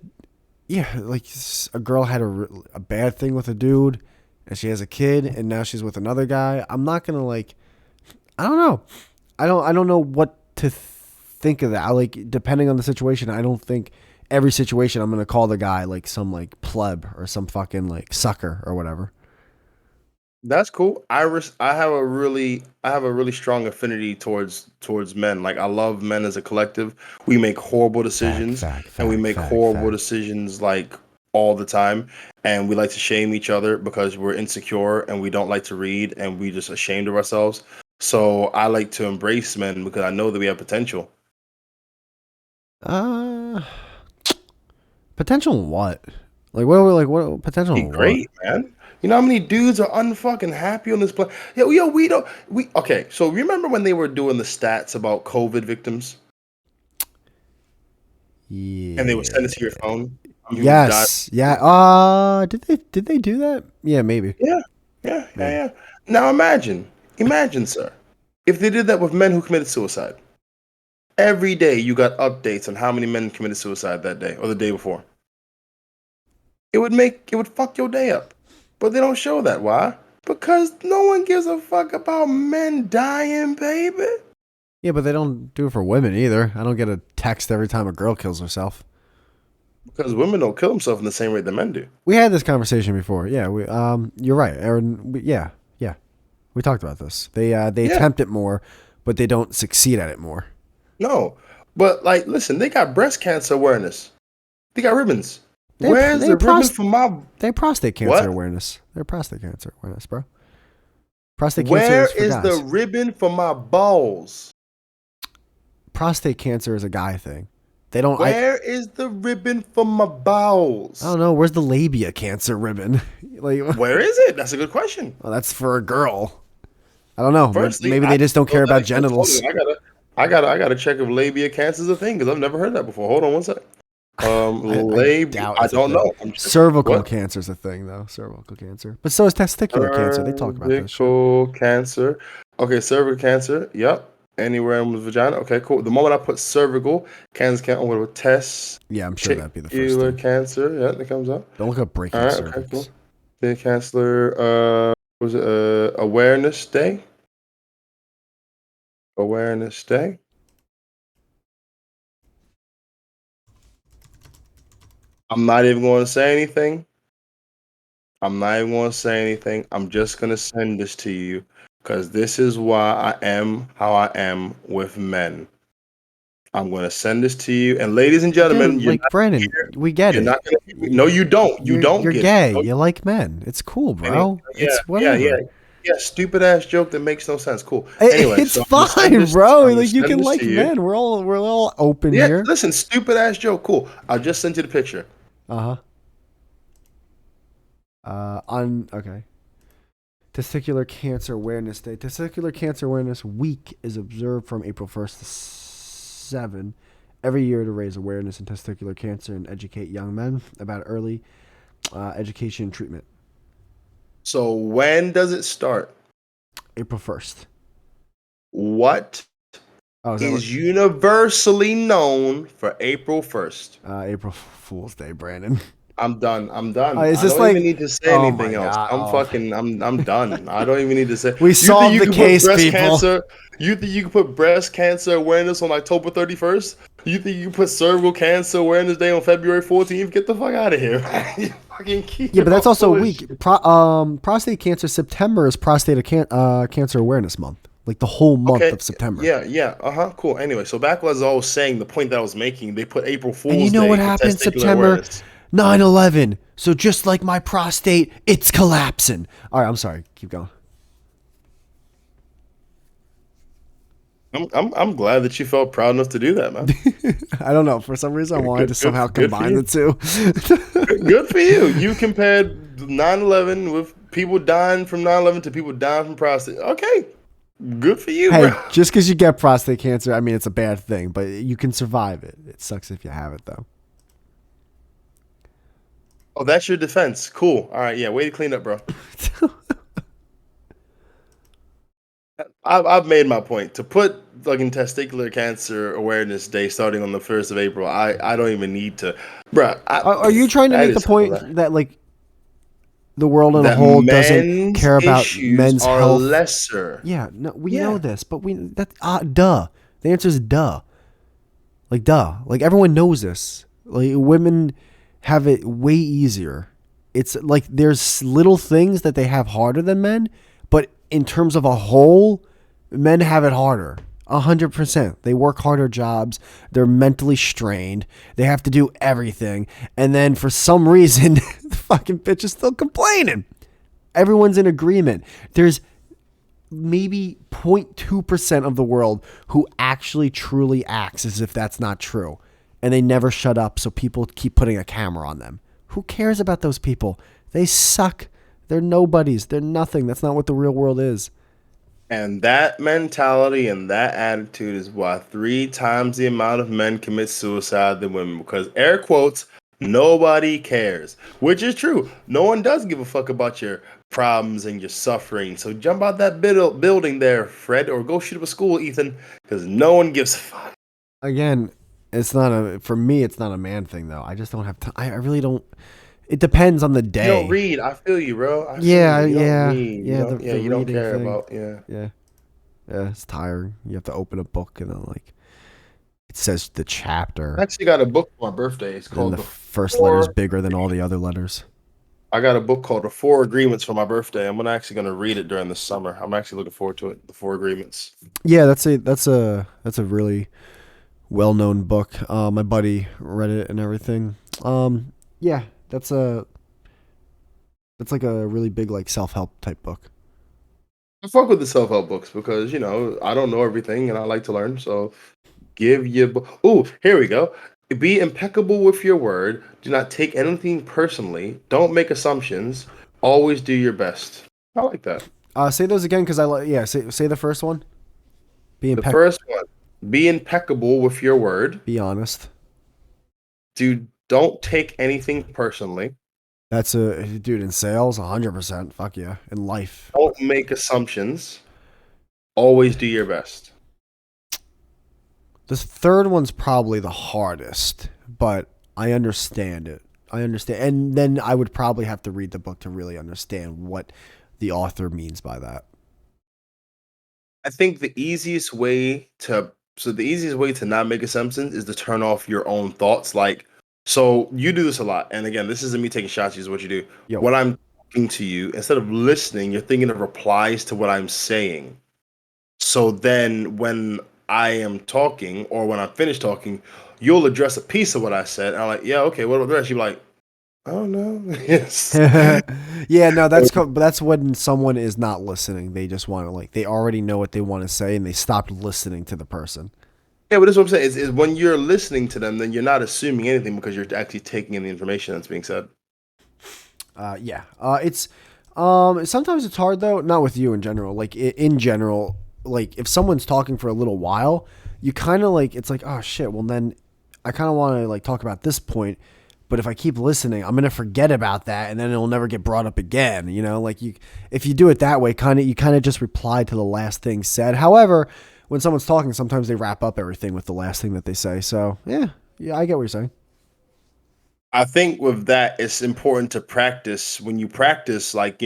a girl had a bad thing with a dude, and she has a kid, and now she's with another guy, I'm not gonna like. I don't know. I don't know what to think of that. Like, depending on the situation, I don't think every situation I'm gonna call the guy like some like pleb or some fucking like sucker or whatever. That's cool. I have a really strong affinity towards men. Like I love men as a collective. We make horrible decisions and we make horrible decisions like all the time. And we like to shame each other because we're insecure and we don't like to read and we just ashamed of ourselves. So I like to embrace men because I know that we have potential. Potential in what? What potential Be in what? great, man. You know how many dudes are unfucking happy on this planet? Yo, we okay. So remember when they were doing the stats about COVID victims and they would send it Yeah. to your phone? Who died? Yes. Yeah. Did they do that? Yeah, maybe. Yeah. Now imagine, sir, if they did that with men who committed suicide. Every day you got updates on how many men committed suicide that day or the day before. It would fuck your day up. But they don't show that. Why? Because no one gives a fuck about men dying, baby. Yeah, but they don't do it for women either. I don't get a text every time a girl kills herself. Because women don't kill themselves in the same rate that men do. We had this conversation before. Yeah, you're right, Aaron. Yeah. We talked about this. They attempt it more, but they don't succeed at it more. No, but like, listen, they got breast cancer awareness. They got ribbons. Where's the ribbon for my? They prostate cancer What? awareness. They're prostate cancer awareness, bro. Prostate cancer Where is for is guys. the ribbon for my balls? Prostate cancer is a guy thing. They don't. Where is the ribbon for my bowels? I don't know. Where's the labia cancer ribbon? Like, Where is it? That's a good question. well, that's for a girl. I don't know. Firstly, Maybe they just don't care about genitals. I gotta check if labia cancer is a thing because I've never heard that before. Hold on one sec. I Labia. doubt I it's a don't thing. know. I'm checking. Cervical What? cancer is a thing, though. Cervical cancer. But so is testicular cancer. They talk about that shit. Cervical cancer. Okay, cervical cancer. Yep. Anywhere in the vagina. Okay, cool. The moment I put cervical cancer, can't with Yeah, I'm sure that'd be the first testicular thing. cancer. Yeah, that comes up. Don't look up All breaking right. Okay, cervix. cool. The cancer. Was it awareness day? Awareness day. I'm not even going to say anything. I'm not even going to say anything. I'm just going to send this to you because this is why I am how I am with men. I'm going to send this to you. And ladies and gentlemen, Dude, like Brandon, we get you're it. not going to. No, you don't. You don't You're get it. gay. No, You like men. It's cool, anyway, bro. yeah, It's yeah, yeah. whatever. Yeah, stupid ass joke that makes no sense. Cool. Anyway, It's so I'm gonna send fine, this. bro. I'm gonna Like you send can this like to you. men. We're all open Yeah, here. listen, stupid ass joke. Cool. I'll just send you the picture. Uh-huh. On okay. Testicular Cancer Awareness Day. Testicular Cancer Awareness Week is observed from April 1st to 7 every year to raise awareness in testicular cancer and educate young men about early education and treatment. So when does it start? April 1st. What Oh, is that what? is universally known for April 1st? April Fool's Day, Brandon. I'm done. I'm done. Is I this don't even like, need to say oh anything my else. God. I'm Oh. fucking I'm done. I don't even need to say. We You think solved you the can put case, breast people. cancer? You think you can put breast cancer awareness on October 31st? You think you can put cervical cancer awareness day on February 14th? Get the fuck out of here. You fucking keep Yeah, but that's also full a of week. shit. Prostate cancer, September is Cancer Awareness Month. Like the whole month Okay. of September. Yeah, yeah. Uh-huh. Cool. Anyway, so back as I was saying, the point that I was making, they put April And you Fool's know Day what for happened testicular September? awareness. 9/11. So just like my prostate, it's collapsing. All right, I'm sorry. Keep going. I'm glad that you felt proud enough to do that, man. I don't know. For some reason, I wanted to somehow Good for combine you. the two. Good for you. You compared 9/11 with people dying from 9/11 to people dying from prostate. Okay. Good for you, bro. Hey, just because you get prostate cancer, I mean, it's a bad thing, but you can survive it. It sucks if you have it, though. Oh, that's your defense. Cool. All right. Yeah. Way to clean up, bro. I've made my point. To put fucking testicular cancer awareness day starting on the 1st of April, I don't even need to. Bro, Are you trying to that make the is point that, like, the world in a that whole doesn't men's care about issues men's are health? lesser. Yeah, no, we know Yeah. this, but duh. The answer is duh. Like duh. Like everyone knows this. Like women have it way easier. It's like there's little things that they have harder than men, but in terms of a whole, men have it harder. 100%. They work harder jobs. They're mentally strained. They have to do everything. And then for some reason, the fucking bitch is still complaining. Everyone's in agreement. There's maybe 0.2% of the world who actually truly acts as if that's not true. And they never shut up, so people keep putting a camera on them. Who cares about those people? They suck. They're nobodies. They're nothing. That's not what the real world is. And that mentality and that attitude is why 3 times the amount of men commit suicide than women. Because air quotes, nobody cares. Which is true. No one does give a fuck about your problems and your suffering. So jump out that building there, Fred, or go shoot up a school, Ethan. Because no one gives a fuck. Again, for me, it's not a man thing, though. I just don't have time. I really don't. It depends on the You don't day. read. I feel you, bro. I feel Yeah, you. You don't yeah, read. You yeah, don't. Yeah, the you don't reading care thing. about. Yeah. Yeah. Yeah, it's tiring. You have to open a book and then, like, it says the I chapter. actually got a book for my birthday. It's And called the The first letter is Four. bigger than all the other letters. I got a book called The Four Agreements for my birthday. I'm actually gonna read it during the summer. I'm actually looking forward to it. The Four Agreements. Yeah, that's a really well known book. My buddy read it and everything. Yeah, that's like a really big like self help type book. I fuck with the self help books because I don't know everything and I like to learn. So give your book. Oh, here we go. Be impeccable with your word. Do not take anything personally. Don't make assumptions. Always do your best. I like that. Say those again because I like. Yeah, say the first one. Be The impeccable. first one. Be impeccable with your word. Be honest. Don't take anything personally. That's a dude in sales, 100%. Fuck yeah. In life. Don't make assumptions. Always do your best. The third one's probably the hardest, but I understand it. I understand. And then I would probably have to read the book to really understand what the author means by that. I think the easiest way to not make assumptions is to turn off your own thoughts. Like, so you do this a lot, and again, this isn't me taking shots. This is what you do. Yo. When I'm talking to you, instead of listening, you're thinking of replies to what I'm saying. So then, when I am talking, or when I'm finished talking, you'll address a piece of what I said. And I'm like, yeah, okay, what about the rest? You're like, I don't know. Yes. Yeah, no, that's when someone is not listening. They just want to like they already know what they want to say and they stopped listening to the person. Yeah, but that's what I'm saying. Is when you're listening to them, then you're not assuming anything because you're actually taking in the information that's being said. Yeah. It's sometimes it's hard though, not with you in general. Like in general, like if someone's talking for a little while, you kind of like it's like, "Oh shit, well then I kind of want to like talk about this point, but if I keep listening, I'm going to forget about that and then it'll never get brought up again, you know? Like you if you do it that way, you kind of just reply to the last thing said. However, when someone's talking, sometimes they wrap up everything with the last thing that they say. So, yeah. Yeah, I get what you're saying. I think with that, it's important to practice. When you practice, like,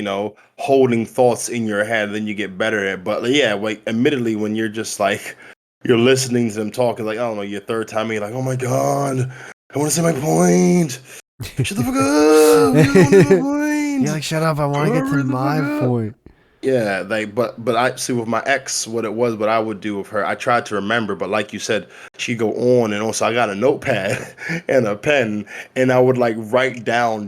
holding thoughts in your head, then you get better at it. But yeah, like, admittedly, when you're just like, you're listening to them talking, like, I don't know, your third time, you're like, oh my God, I want to say my point. Shut the fuck up. You don't know my You're point. like, shut up. I want to get to Hurry the fuck my up. point. Yeah, like but I see with my ex what I would do with her. I tried to remember, but like you said, she'd go on and on. So I got a notepad and a pen, and I would like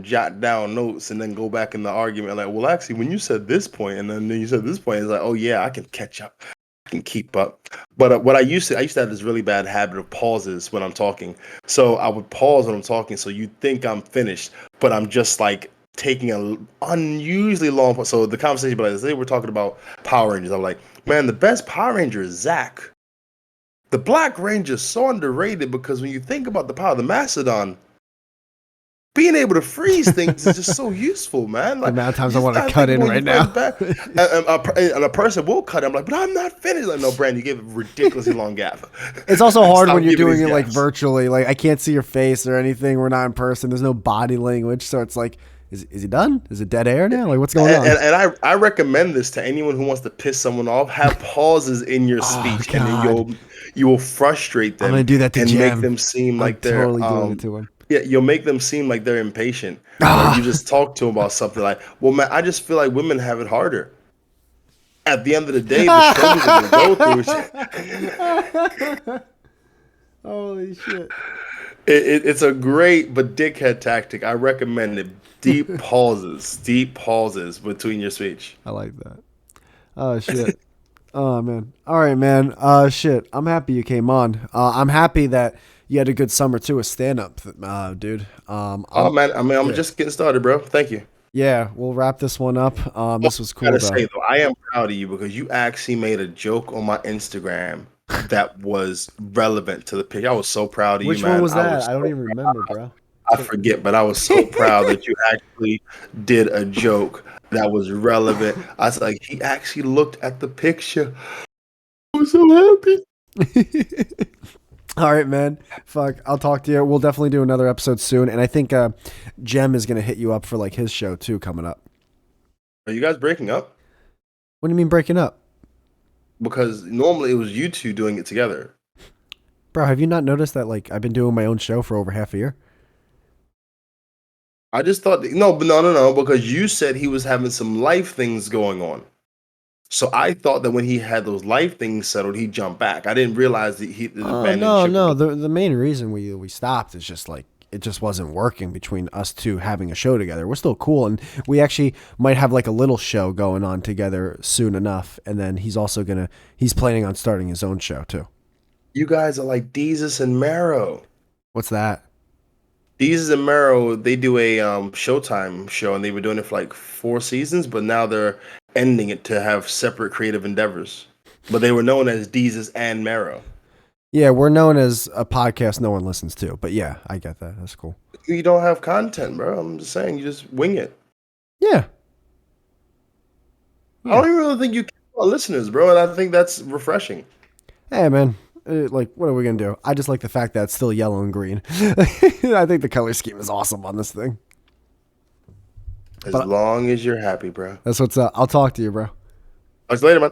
jot down notes, and then go back in the argument. Like, well, actually, when you said this point, and then you said this point, it's like, oh yeah, I can catch up, I can keep up. But what I used to have this really bad habit of pauses when I'm talking. So I would pause when I'm talking, so you think I'm finished, but I'm just like taking an unusually long pause. So the conversation, but like, say we're talking about Power Rangers. I'm like, man, the best Power Ranger is Zach. The Black Ranger is so underrated because when you think about the power of the Mastodon, being able to freeze things is just so useful, man. The Like, amount of times you I just want to gotta cut think in about when you right now. fight back, and a person will cut. I'm like, but I'm not finished. Like, no, Brand, you gave a ridiculously long gap. It's also hard when Stop you're giving doing these it like gaps. virtually. Like I can't see your face or anything. We're not in person. There's no body language. So it's like, is he done? Is it dead air now? Like what's going on? And I recommend this to anyone who wants to piss someone off. Have pauses in your Oh speech, and then God. you will frustrate I'm gonna them do that to and make Jem. them seem I'm like they're totally doing it to him. yeah, you'll make them seem like they're impatient, where you Ah. just talk to them about something like, well, man, I just feel like women have it harder. At the end of the day, the struggles that they go through, Holy shit. it's a great but dickhead tactic. I recommend it. Deep pauses between your speech. I like that. Oh shit. Oh man. All right, man. Shit. I'm happy you came on. I'm happy that you had a good summer too with stand up, dude. Oh I'm man, I mean, I'm yeah. just getting started, bro. Thank you. Yeah, we'll wrap this one up. Oh, This was I cool gotta though. say though, I am proud of you because you actually made a joke on my Instagram that was relevant to the pitch. I was so proud of you, Which one man. was I that? was I don't so even remember, bro. I forget, but I was so proud that you actually did a joke that was relevant. I was like, he actually looked at the picture. I was so happy. All right, man. Fuck. I'll talk to you. We'll definitely do another episode soon. And I think Jem is gonna hit you up for like his show too coming up. Are you guys breaking up? What do you mean breaking up? Because normally it was you two doing it together. Bro, have you not noticed that like I've been doing my own show for over half a year? I just thought no, but no, because you said he was having some life things going on. So I thought that when he had those life things settled, he'd jump back. I didn't realize that the Oh no, abandonship no. was. The main reason we stopped is just like it just wasn't working between us two having a show together. We're still cool, and we actually might have like a little show going on together soon enough. And then he's planning on starting his own show too. You guys are like Deezus and Marrow. What's that? Deezus and Marrow, they do a Showtime show, and they were doing it for like 4 seasons, but now they're ending it to have separate creative endeavors. But they were known as Deezus and Marrow. Yeah, we're known as a podcast no one listens to, but yeah, I get that. That's cool. You don't have content, bro. I'm just saying, you just wing it. Yeah. I Yeah. don't even really think you care about listeners, bro, and I think that's refreshing. Hey, man. Like, what are we gonna do? I just like the fact that it's still yellow and green. I think the color scheme is awesome on this thing. As But long as you're happy, bro. that's what's up. I'll talk to you, bro. Talk to you later, man.